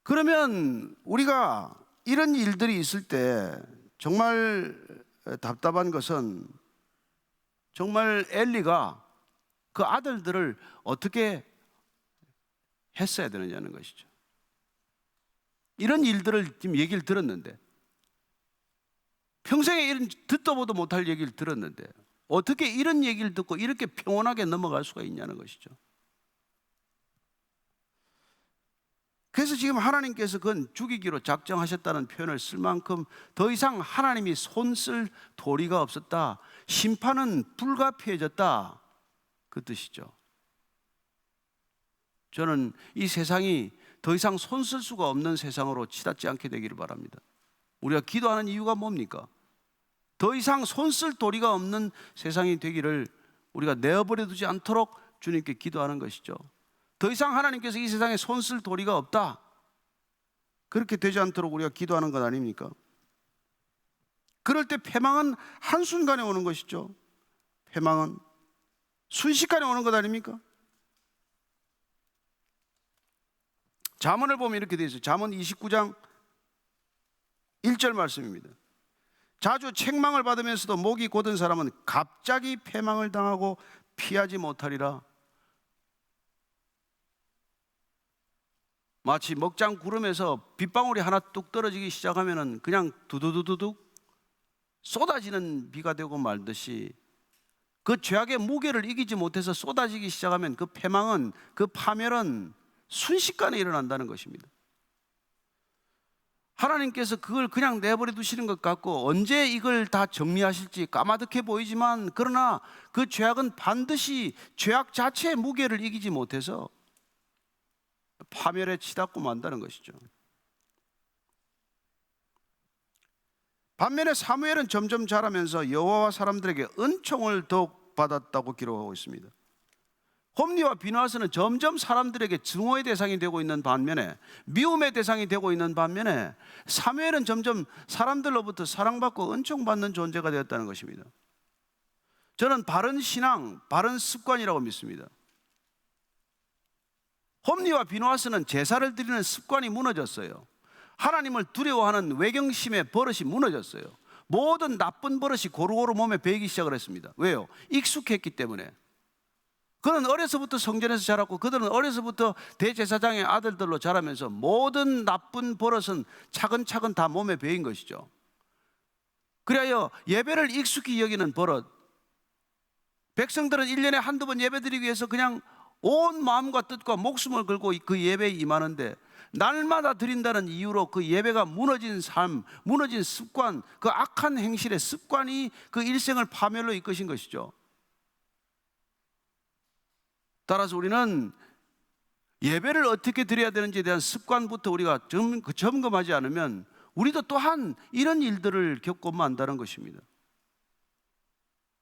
Speaker 1: 그러면 우리가 이런 일들이 있을 때 정말 답답한 것은, 정말 엘리가 그 아들들을 어떻게 했어야 되느냐는 것이죠. 이런 일들을 지금 얘기를 들었는데, 평생에 이런 듣도 보도 못할 얘기를 들었는데 어떻게 이런 얘기를 듣고 이렇게 평온하게 넘어갈 수가 있냐는 것이죠. 그래서 지금 하나님께서 그건 죽이기로 작정하셨다는 표현을 쓸 만큼 더 이상 하나님이 손쓸 도리가 없었다, 심판은 불가피해졌다, 그 뜻이죠. 저는 이 세상이 더 이상 손쓸 수가 없는 세상으로 치닫지 않게 되기를 바랍니다. 우리가 기도하는 이유가 뭡니까? 더 이상 손쓸 도리가 없는 세상이 되기를 우리가 내어버려 두지 않도록 주님께 기도하는 것이죠. 더 이상 하나님께서 이 세상에 손쓸 도리가 없다, 그렇게 되지 않도록 우리가 기도하는 것 아닙니까? 그럴 때 패망은 한순간에 오는 것이죠. 패망은 순식간에 오는 것 아닙니까? 잠언을 보면 이렇게 되어 있어요. 잠언 29장 1절 말씀입니다. 자주 책망을 받으면서도 목이 곧은 사람은 갑자기 패망을 당하고 피하지 못하리라. 마치 먹장 구름에서 빗방울이 하나 뚝 떨어지기 시작하면은 그냥 두두두두둑 쏟아지는 비가 되고 말듯이, 그 죄악의 무게를 이기지 못해서 쏟아지기 시작하면 그 패망은, 그 파멸은 순식간에 일어난다는 것입니다. 하나님께서 그걸 그냥 내버려 두시는 것 같고 언제 이걸 다 정리하실지 까마득해 보이지만, 그러나 그 죄악은 반드시 죄악 자체의 무게를 이기지 못해서 파멸에 치닫고 만다는 것이죠. 반면에 사무엘은 점점 자라면서 여호와와 사람들에게 은총을 더욱 받았다고 기록하고 있습니다. 홈리와 비느하스는 점점 사람들에게 증오의 대상이 되고 있는 반면에, 미움의 대상이 되고 있는 반면에, 사무엘은 점점 사람들로부터 사랑받고 은총받는 존재가 되었다는 것입니다. 저는 바른 신앙, 바른 습관이라고 믿습니다. 홈리와 비느하스는 제사를 드리는 습관이 무너졌어요. 하나님을 두려워하는 외경심의 버릇이 무너졌어요. 모든 나쁜 버릇이 고루고루 몸에 배이기 시작을 했습니다. 왜요? 익숙했기 때문에. 그는 어려서부터 성전에서 자랐고 그들은 어려서부터 대제사장의 아들들로 자라면서 모든 나쁜 버릇은 차근차근 다 몸에 배인 것이죠. 그리하여 예배를 익숙히 여기는 버릇, 백성들은 1년에 한두 번 예배드리기 위해서 그냥 온 마음과 뜻과 목숨을 걸고 그 예배에 임하는데, 날마다 드린다는 이유로 그 예배가 무너진 삶, 무너진 습관, 그 악한 행실의 습관이 그 일생을 파멸로 이끄신 것이죠. 따라서 우리는 예배를 어떻게 드려야 되는지에 대한 습관부터 우리가 점검하지 않으면 우리도 또한 이런 일들을 겪고 만다는 것입니다.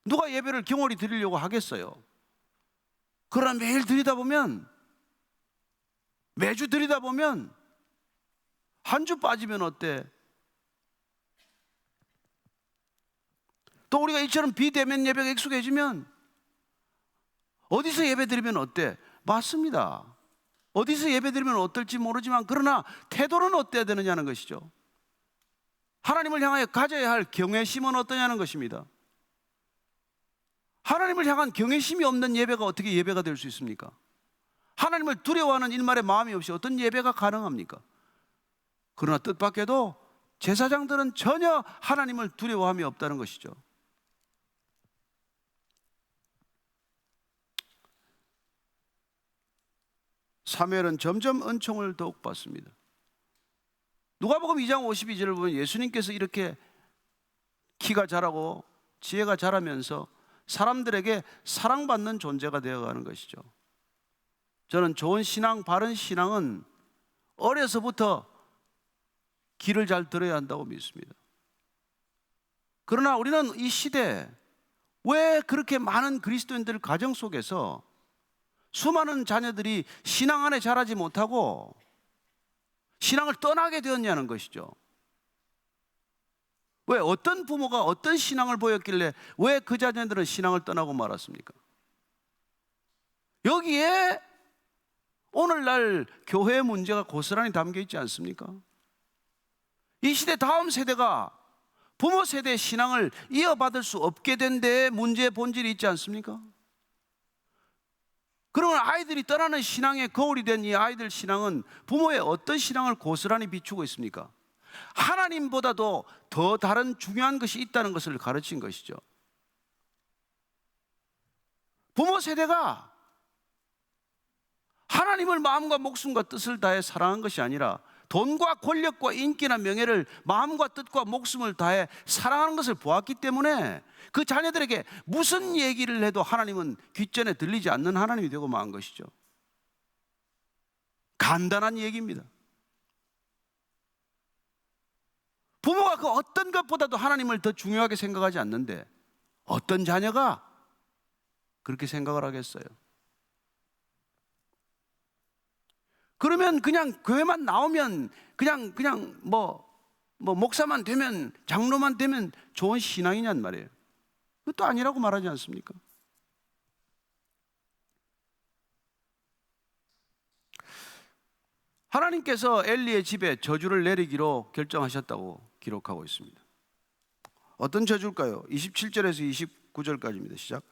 Speaker 1: 누가 예배를 경홀히 드리려고 하겠어요? 그러나 매일 드리다 보면, 매주 드리다 보면 한 주 빠지면 어때? 또 우리가 이처럼 비대면 예배가 익숙해지면 어디서 예배 드리면 어때? 맞습니다. 어디서 예배 드리면 어떨지 모르지만, 그러나 태도는 어때야 되느냐는 것이죠. 하나님을 향하여 가져야 할 경외심은 어떠냐는 것입니다. 하나님을 향한 경외심이 없는 예배가 어떻게 예배가 될 수 있습니까? 하나님을 두려워하는 일말의 마음이 없이 어떤 예배가 가능합니까? 그러나 뜻밖에도 제사장들은 전혀 하나님을 두려워함이 없다는 것이죠. 사무엘은 점점 은총을 더욱 받습니다. 누가복음 2장 52절을 보면 예수님께서 이렇게 키가 자라고 지혜가 자라면서 사람들에게 사랑받는 존재가 되어가는 것이죠. 저는 좋은 신앙, 바른 신앙은 어려서부터 길을 잘 들어야 한다고 믿습니다. 그러나 우리는 이 시대에 왜 그렇게 많은 그리스도인들 가정 속에서 수많은 자녀들이 신앙 안에 자라지 못하고 신앙을 떠나게 되었냐는 것이죠. 왜 어떤 부모가 어떤 신앙을 보였길래 왜 그 자녀들은 신앙을 떠나고 말았습니까? 여기에 오늘날 교회의 문제가 고스란히 담겨 있지 않습니까? 이 시대 다음 세대가 부모 세대의 신앙을 이어받을 수 없게 된 데에 문제의 본질이 있지 않습니까? 그러면 아이들이 떠나는 신앙의 거울이 된 이 아이들 신앙은 부모의 어떤 신앙을 고스란히 비추고 있습니까? 하나님보다도 더 다른 중요한 것이 있다는 것을 가르친 것이죠. 부모 세대가 하나님을 마음과 목숨과 뜻을 다해 사랑한 것이 아니라 돈과 권력과 인기나 명예를 마음과 뜻과 목숨을 다해 사랑하는 것을 보았기 때문에 그 자녀들에게 무슨 얘기를 해도 하나님은 귓전에 들리지 않는 하나님이 되고 만 것이죠. 간단한 얘기입니다. 부모가 그 어떤 것보다도 하나님을 더 중요하게 생각하지 않는데 어떤 자녀가 그렇게 생각을 하겠어요? 그러면 그냥 교회만 나오면 그냥 목사만 되면, 장로만 되면 좋은 신앙이냔 말이에요. 그것도 아니라고 말하지 않습니까? 하나님께서 엘리의 집에 저주를 내리기로 결정하셨다고 기록하고 있습니다. 어떤 저주일까요? 27절에서 29절까지입니다. 시작.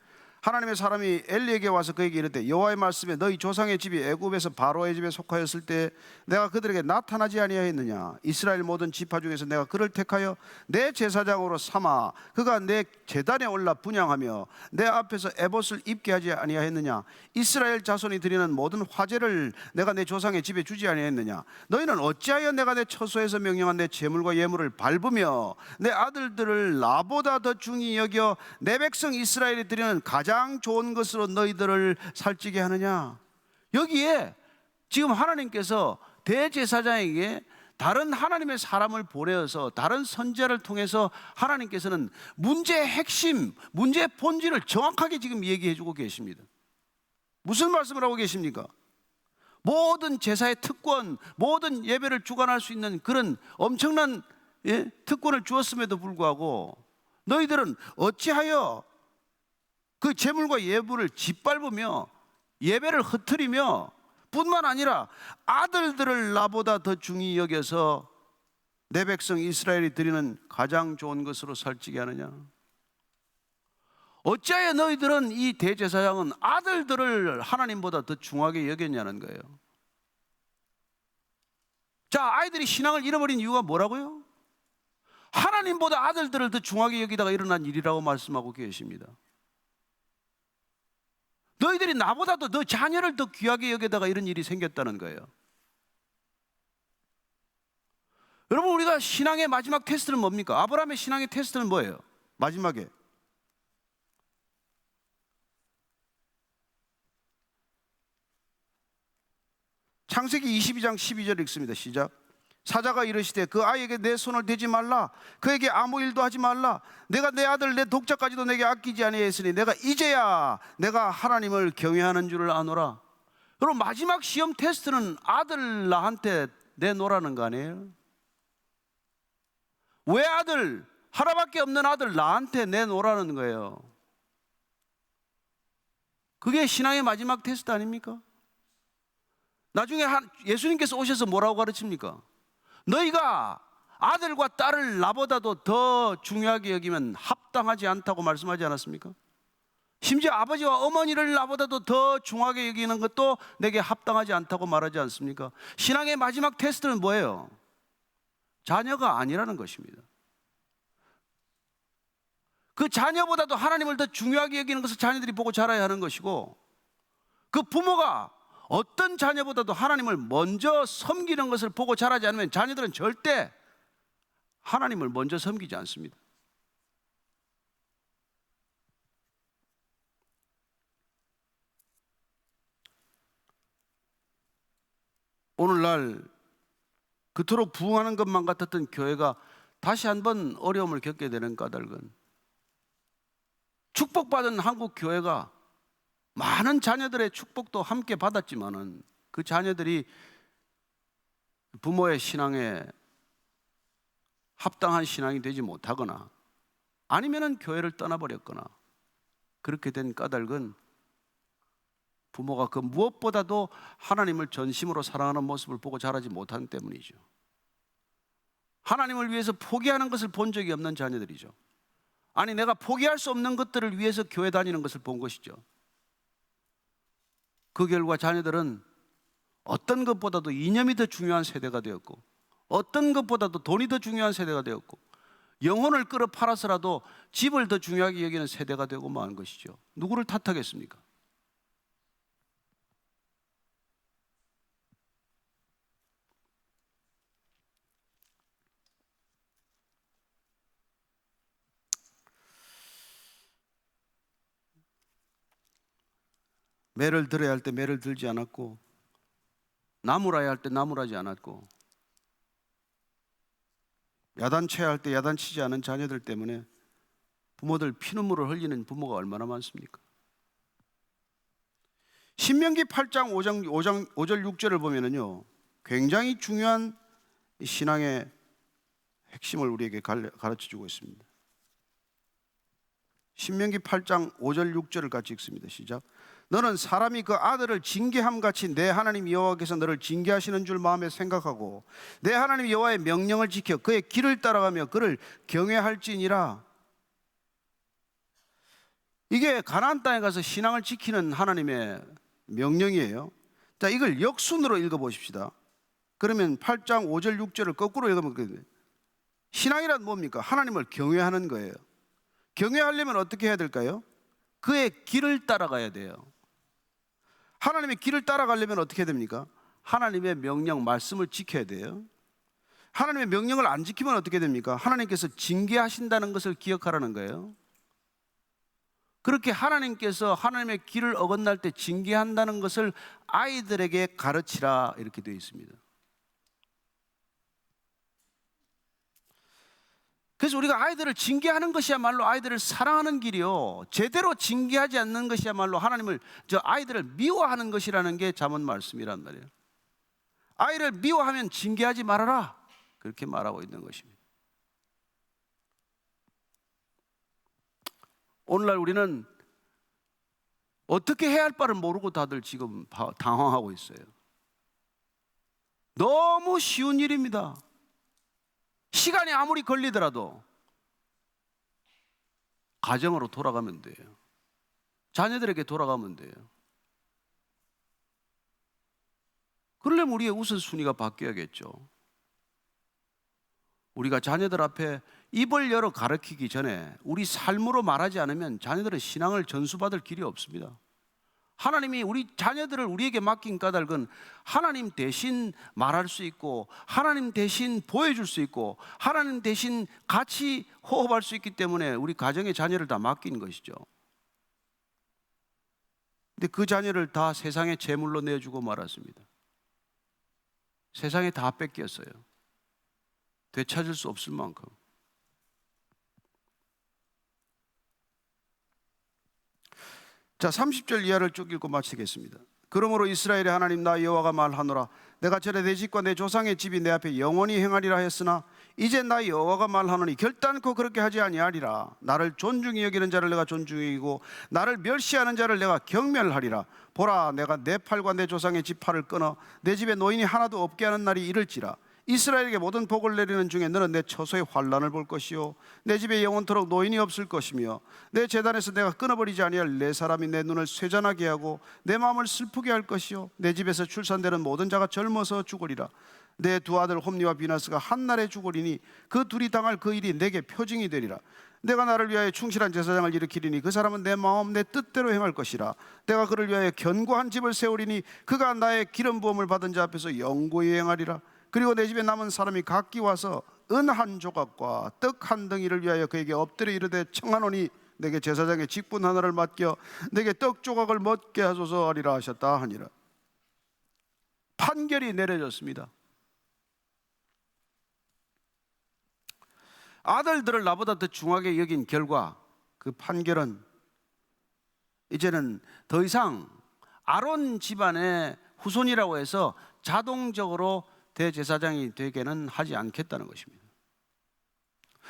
Speaker 1: 하나님의 사람이 엘리에게 와서 그에게 이르되 여호와의 말씀에 너희 조상의 집이 애굽에서 바로의 집에 속하였을 때 내가 그들에게 나타나지 아니하였느냐. 이스라엘 모든 지파 중에서 내가 그를 택하여 내 제사장으로 삼아 그가 내 제단에 올라 분향하며 내 앞에서 에봇을 입게 하지 아니하였느냐. 이스라엘 자손이 드리는 모든 화제를 내가 내 조상의 집에 주지 아니하였느냐. 너희는 어찌하여 내가 내 처소에서 명령한 내 제물과 예물을 밟으며 내 아들들을 나보다 더 중히 여겨 내 백성 이스라엘이 드리는 가장 좋은 것으로 너희들을 살찌게 하느냐. 여기에 지금 하나님께서 대제사장에게 다른 하나님의 사람을 보내어서 다른 선지자를 통해서 하나님께서는 문제의 핵심, 문제의 본질을 정확하게 지금 얘기해 주고 계십니다. 무슨 말씀을 하고 계십니까? 모든 제사의 특권, 모든 예배를 주관할 수 있는 그런 엄청난 특권을 주었음에도 불구하고 너희들은 어찌하여 그 제물과 예물을 짓밟으며 예배를 흐트리며 뿐만 아니라 아들들을 나보다 더 중히 여겨서 내 백성 이스라엘이 드리는 가장 좋은 것으로 살찌게 하느냐. 어찌하여 너희들은 이 대제사장은 아들들을 하나님보다 더 중하게 여겼냐는 거예요. 자, 아이들이 신앙을 잃어버린 이유가 뭐라고요? 하나님보다 아들들을 더 중하게 여기다가 일어난 일이라고 말씀하고 계십니다. 너희들이 나보다도 너 자녀를 더 귀하게 여기다가 이런 일이 생겼다는 거예요. 여러분, 우리가 신앙의 마지막 테스트는 뭡니까? 아브라함의 신앙의 테스트는 뭐예요? 마지막에 창세기 22장 12절 읽습니다. 시작. 사자가 이르시되 그 아이에게 내 손을 대지 말라. 그에게 아무 일도 하지 말라. 내가 내 아들 내 독자까지도 내게 아끼지 아니하였으니 내가 이제야 내가 하나님을 경외하는 줄을 아노라. 여러분, 마지막 시험 테스트는 아들 나한테 내놓으라는 거 아니에요? 왜 아들, 하나밖에 없는 아들 나한테 내놓으라는 거예요. 그게 신앙의 마지막 테스트 아닙니까? 나중에 예수님께서 오셔서 뭐라고 가르칩니까? 너희가 아들과 딸을 나보다도 더 중요하게 여기면 합당하지 않다고 말씀하지 않았습니까? 심지어 아버지와 어머니를 나보다도 더 중하게 여기는 것도 내게 합당하지 않다고 말하지 않습니까? 신앙의 마지막 테스트는 뭐예요? 자녀가 아니라는 것입니다. 그 자녀보다도 하나님을 더 중요하게 여기는 것을 자녀들이 보고 자라야 하는 것이고, 그 부모가 어떤 자녀보다도 하나님을 먼저 섬기는 것을 보고 자라지 않으면 자녀들은 절대 하나님을 먼저 섬기지 않습니다. 오늘날 그토록 부흥하는 것만 같았던 교회가 다시 한번 어려움을 겪게 되는 까닭은, 축복받은 한국 교회가 많은 자녀들의 축복도 함께 받았지만은 그 자녀들이 부모의 신앙에 합당한 신앙이 되지 못하거나 아니면은 교회를 떠나버렸거나 그렇게 된 까닭은 부모가 그 무엇보다도 하나님을 전심으로 사랑하는 모습을 보고 자라지 못한 때문이죠. 하나님을 위해서 포기하는 것을 본 적이 없는 자녀들이죠. 아니, 내가 포기할 수 없는 것들을 위해서 교회 다니는 것을 본 것이죠. 그 결과 자녀들은 어떤 것보다도 이념이 더 중요한 세대가 되었고, 어떤 것보다도 돈이 더 중요한 세대가 되었고, 영혼을 끌어 팔아서라도 집을 더 중요하게 여기는 세대가 되고 만 것이죠. 누구를 탓하겠습니까? 매를 들어야 할 때 매를 들지 않았고, 나무라야 할 때 나무라지 않았고, 야단쳐야 할 때 야단치지 않은 자녀들 때문에 부모들 피눈물을 흘리는 부모가 얼마나 많습니까? 신명기 8장 5절 6절을 보면은요, 굉장히 중요한 신앙의 핵심을 우리에게 가르쳐 주고 있습니다. 신명기 8장 5절 6절을 같이 읽습니다. 시작. 너는 사람이 그 아들을 징계함 같이 내 하나님 여호와께서 너를 징계하시는 줄 마음에 생각하고 내 하나님 여호와의 명령을 지켜 그의 길을 따라가며 그를 경외할지니라. 이게 가나안 땅에 가서 신앙을 지키는 하나님의 명령이에요. 자, 이걸 역순으로 읽어보십시다. 그러면 8장 5절 6절을 거꾸로 읽으면 신앙이란 뭡니까? 하나님을 경외하는 거예요. 경외하려면 어떻게 해야 될까요? 그의 길을 따라가야 돼요. 하나님의 길을 따라가려면 어떻게 됩니까? 하나님의 명령, 말씀을 지켜야 돼요. 하나님의 명령을 안 지키면 어떻게 됩니까? 하나님께서 징계하신다는 것을 기억하라는 거예요. 그렇게 하나님께서 하나님의 길을 어긋날 때 징계한다는 것을 아이들에게 가르치라 이렇게 되어 있습니다. 그래서 우리가 아이들을 징계하는 것이야말로 아이들을 사랑하는 길이요, 제대로 징계하지 않는 것이야말로 아이들을 미워하는 것이라는 게 잠언 말씀이란 말이에요. 아이를 미워하면 징계하지 말아라, 그렇게 말하고 있는 것입니다. 오늘날 우리는 어떻게 해야 할 바를 모르고 다들 지금 당황하고 있어요. 너무 쉬운 일입니다. 시간이 아무리 걸리더라도 가정으로 돌아가면 돼요. 자녀들에게 돌아가면 돼요. 그러려면 우리의 우선순위가 바뀌어야겠죠. 우리가 자녀들 앞에 입을 열어 가르치기 전에 우리 삶으로 말하지 않으면 자녀들은 신앙을 전수받을 길이 없습니다. 하나님이 우리 자녀들을 우리에게 맡긴 까닭은 하나님 대신 말할 수 있고, 하나님 대신 보여줄 수 있고, 하나님 대신 같이 호흡할 수 있기 때문에 우리 가정의 자녀를 다 맡긴 것이죠. 근데 그 자녀를 다 세상의 제물로 내주고 말았습니다. 세상에 다 뺏겼어요. 되찾을 수 없을 만큼. 자, 30절 이하를 쭉 읽고 마치겠습니다. 그러므로 이스라엘의 하나님 나 여호와가 말하노라. 내가 전에 내 집과 내 조상의 집이 내 앞에 영원히 행하리라 했으나 이제 나 여호와가 말하노니 결단코 그렇게 하지 아니하리라. 나를 존중히 여기는 자를 내가 존중히 여기고 나를 멸시하는 자를 내가 경멸하리라. 보라, 내가 내 팔과 내 조상의 집 팔을 끊어 내 집에 노인이 하나도 없게 하는 날이 이를지라. 이스라엘에게 모든 복을 내리는 중에 너는 내 처소의 환난을 볼 것이요 내 집에 영원토록 노인이 없을 것이며 내 제단에서 내가 끊어버리지 아니할 내 사람이 내 눈을 쇠잔하게 하고 내 마음을 슬프게 할 것이요 내 집에서 출산되는 모든 자가 젊어서 죽으리라. 내 두 아들 홈니와 비나스가 한날에 죽으리니 그 둘이 당할 그 일이 내게 표징이 되리라. 내가 나를 위하여 충실한 제사장을 일으키리니 그 사람은 내 마음 내 뜻대로 행할 것이라. 내가 그를 위하여 견고한 집을 세우리니 그가 나의 기름 부음을 받은 자 앞에서 영구히 행하리라. 그리고 내 집에 남은 사람이 각기 와서 은 한 조각과 떡 한 덩이를 위하여 그에게 엎드려 이르되 청하노니 내게 제사장의 직분 하나를 맡겨 내게 떡 조각을 먹게 하소서 하리라 하셨다 하니라. 판결이 내려졌습니다. 아들들을 나보다 더 중하게 여긴 결과, 그 판결은 이제는 더 이상 아론 집안의 후손이라고 해서 자동적으로 대제사장이 되게는 하지 않겠다는 것입니다.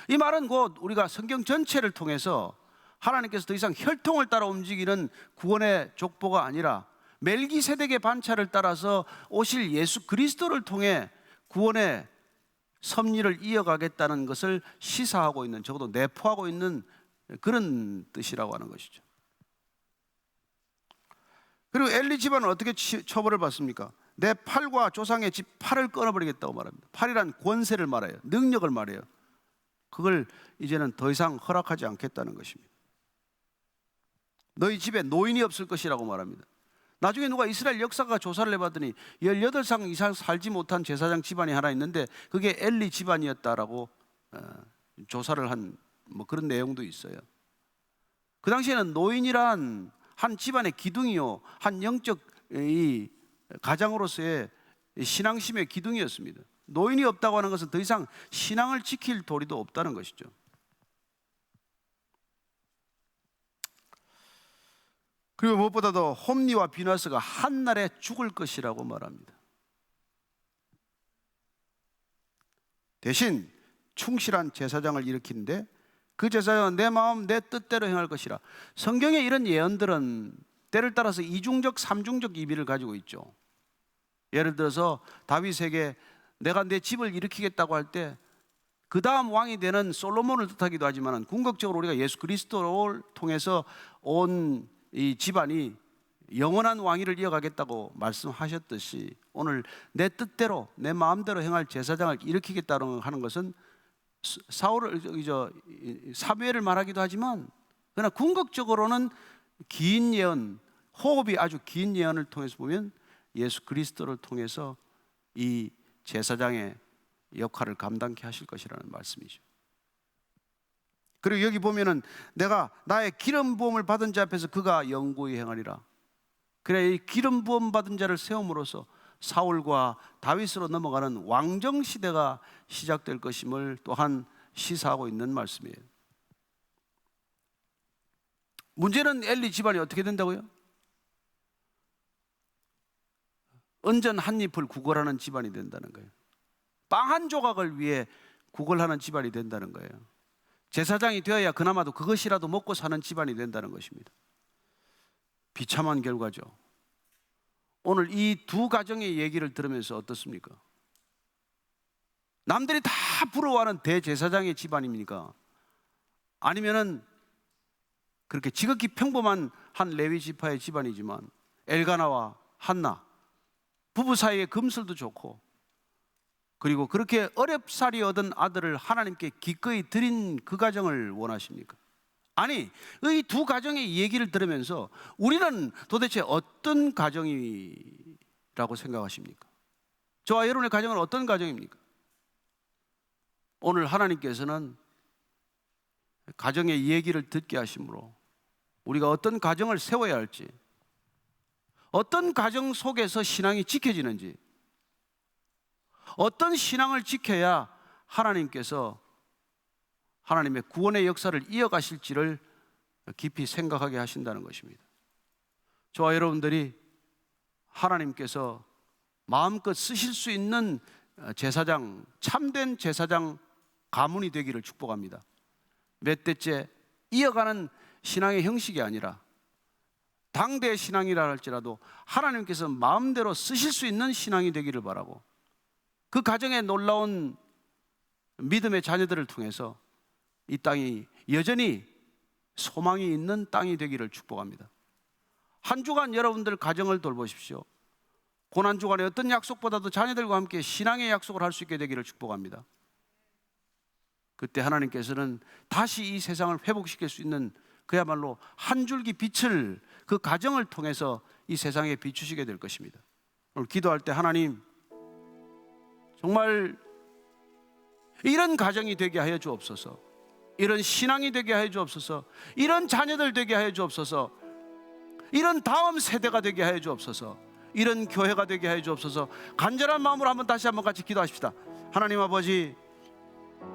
Speaker 1: 이 말은 곧 우리가 성경 전체를 통해서 하나님께서 더 이상 혈통을 따라 움직이는 구원의 족보가 아니라 멜기세덱의 반차를 따라서 오실 예수 그리스도를 통해 구원의 섭리를 이어가겠다는 것을 시사하고 있는, 적어도 내포하고 있는 그런 뜻이라고 하는 것이죠. 그리고 엘리 집안은 어떻게 처벌을 받습니까? 내 팔과 조상의 집 팔을 끊어버리겠다고 말합니다. 팔이란 권세를 말해요. 능력을 말해요. 그걸 이제는 더 이상 허락하지 않겠다는 것입니다. 너희 집에 노인이 없을 것이라고 말합니다. 나중에 누가 이스라엘 역사가 조사를 해봤더니 18상 이상 살지 못한 제사장 집안이 하나 있는데 그게 엘리 집안이었다라고 조사를 한 그런 내용도 있어요. 그 당시에는 노인이란 한 집안의 기둥이요, 한 영적 이 가장으로서의 신앙심의 기둥이었습니다. 노인이 없다고 하는 것은 더 이상 신앙을 지킬 도리도 없다는 것이죠. 그리고 무엇보다도 홈니와 비나스가 한날에 죽을 것이라고 말합니다. 대신 충실한 제사장을 일으키는데 그 제사장은 내 마음 내 뜻대로 행할 것이라. 성경의 이런 예언들은 때를 따라서 이중적 삼중적 의미를 가지고 있죠. 예를 들어서 다윗에게 내가 내 집을 일으키겠다고 할 때 그 다음 왕이 되는 솔로몬을 뜻하기도 하지만 궁극적으로 우리가 예수 그리스도를 통해서 온 이 집안이 영원한 왕위를 이어가겠다고 말씀하셨듯이 오늘 내 뜻대로 내 마음대로 행할 제사장을 일으키겠다는 하는 것은 사무엘을 말하기도 하지만, 그러나 궁극적으로는 긴 예언, 호흡이 아주 긴 예언을 통해서 보면 예수 그리스도를 통해서 이 제사장의 역할을 감당케 하실 것이라는 말씀이죠. 그리고 여기 보면은 내가 나의 기름 부음을 받은 자 앞에서 그가 영구히 행하리라. 그래, 이 기름 부음 받은 자를 세움으로써 사울과 다윗으로 넘어가는 왕정 시대가 시작될 것임을 또한 시사하고 있는 말씀이에요. 문제는 엘리 집안이 어떻게 된다고요? 은전 한 잎을 구걸하는 집안이 된다는 거예요. 빵 한 조각을 위해 구걸하는 집안이 된다는 거예요. 제사장이 되어야 그나마도 그것이라도 먹고 사는 집안이 된다는 것입니다. 비참한 결과죠. 오늘 이 두 가정의 얘기를 들으면서 어떻습니까? 남들이 다 부러워하는 대제사장의 집안입니까? 아니면은 그렇게 지극히 평범한 한 레위 지파의 집안이지만 엘가나와 한나 부부 사이의 금슬도 좋고, 그리고 그렇게 어렵사리 얻은 아들을 하나님께 기꺼이 드린 그 가정을 원하십니까? 아니, 이 두 가정의 얘기를 들으면서 우리는 도대체 어떤 가정이라고 생각하십니까? 저와 여러분의 가정은 어떤 가정입니까? 오늘 하나님께서는 가정의 얘기를 듣게 하심으로 우리가 어떤 가정을 세워야 할지, 어떤 가정 속에서 신앙이 지켜지는지, 어떤 신앙을 지켜야 하나님께서 하나님의 구원의 역사를 이어가실지를 깊이 생각하게 하신다는 것입니다. 저와 여러분들이 하나님께서 마음껏 쓰실 수 있는 제사장, 참된 제사장 가문이 되기를 축복합니다. 몇 대째 이어가는 신앙의 형식이 아니라 당대 신앙이라 할지라도 하나님께서 마음대로 쓰실 수 있는 신앙이 되기를 바라고, 그 가정의 놀라운 믿음의 자녀들을 통해서 이 땅이 여전히 소망이 있는 땅이 되기를 축복합니다. 한 주간 여러분들 가정을 돌보십시오. 고난 주간에 어떤 약속보다도 자녀들과 함께 신앙의 약속을 할 수 있게 되기를 축복합니다. 그때 하나님께서는 다시 이 세상을 회복시킬 수 있는 그야말로 한 줄기 빛을 그 가정을 통해서 이 세상에 비추시게 될 것입니다. 오늘 기도할 때 하나님, 정말 이런 가정이 되게 하여 주옵소서, 이런 신앙이 되게 하여 주옵소서, 이런 자녀들 되게 하여 주옵소서, 이런 다음 세대가 되게 하여 주옵소서, 이런 교회가 되게 하여 주옵소서. 간절한 마음으로 다시 한번 같이 기도하십시다. 하나님 아버지,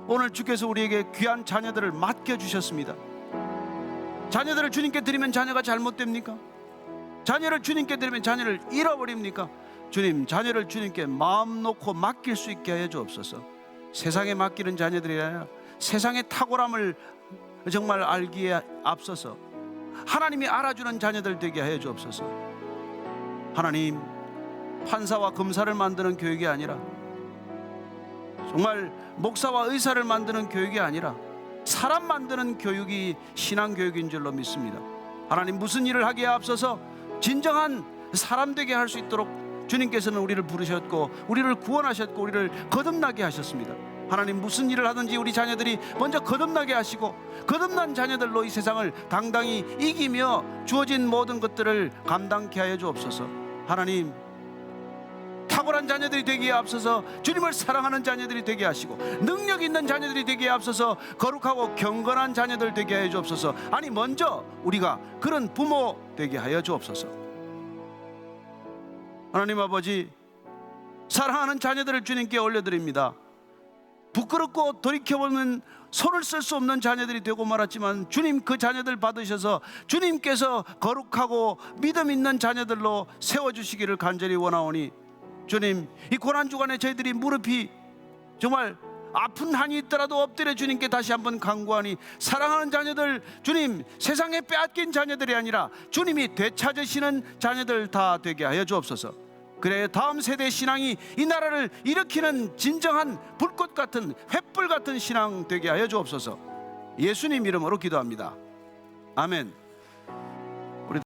Speaker 1: 오늘 주께서 우리에게 귀한 자녀들을 맡겨주셨습니다. 자녀들을 주님께 드리면 자녀가 잘못됩니까? 자녀를 주님께 드리면 자녀를 잃어버립니까? 주님, 자녀를 주님께 마음 놓고 맡길 수 있게 하여 주옵소서. 세상에 맡기는 자녀들이 아니라 세상의 탁월함을 정말 알기에 앞서서 하나님이 알아주는 자녀들 되게 하여 주옵소서. 하나님, 판사와 검사를 만드는 교육이 아니라, 정말 목사와 의사를 만드는 교육이 아니라 사람 만드는 교육이 신앙교육인 줄로 믿습니다. 하나님, 무슨 일을 하기에 앞서서 진정한 사람 되게 할 수 있도록 주님께서는 우리를 부르셨고 우리를 구원하셨고 우리를 거듭나게 하셨습니다. 하나님, 무슨 일을 하든지 우리 자녀들이 먼저 거듭나게 하시고 거듭난 자녀들로 이 세상을 당당히 이기며 주어진 모든 것들을 감당케 하여 주옵소서. 하나님, 탁월한 자녀들이 되기에 앞서서 주님을 사랑하는 자녀들이 되게 하시고 능력 있는 자녀들이 되기에 앞서서 거룩하고 경건한 자녀들 되게 하여 주옵소서. 아니, 먼저 우리가 그런 부모 되게 하여 주옵소서. 하나님 아버지, 사랑하는 자녀들을 주님께 올려드립니다. 부끄럽고 돌이켜보면 손을 쓸 수 없는 자녀들이 되고 말았지만 주님, 그 자녀들 받으셔서 주님께서 거룩하고 믿음 있는 자녀들로 세워주시기를 간절히 원하오니, 주님, 이 고난주간에 저희들이 무릎이 정말 아픈 한이 있더라도 엎드려 주님께 다시 한번 간구하니, 사랑하는 자녀들, 주님, 세상에 빼앗긴 자녀들이 아니라 주님이 되찾으시는 자녀들 다 되게 하여 주옵소서. 그래 다음 세대 신앙이 이 나라를 일으키는 진정한 불꽃 같은 횃불 같은 신앙 되게 하여 주옵소서. 예수님 이름으로 기도합니다. 아멘.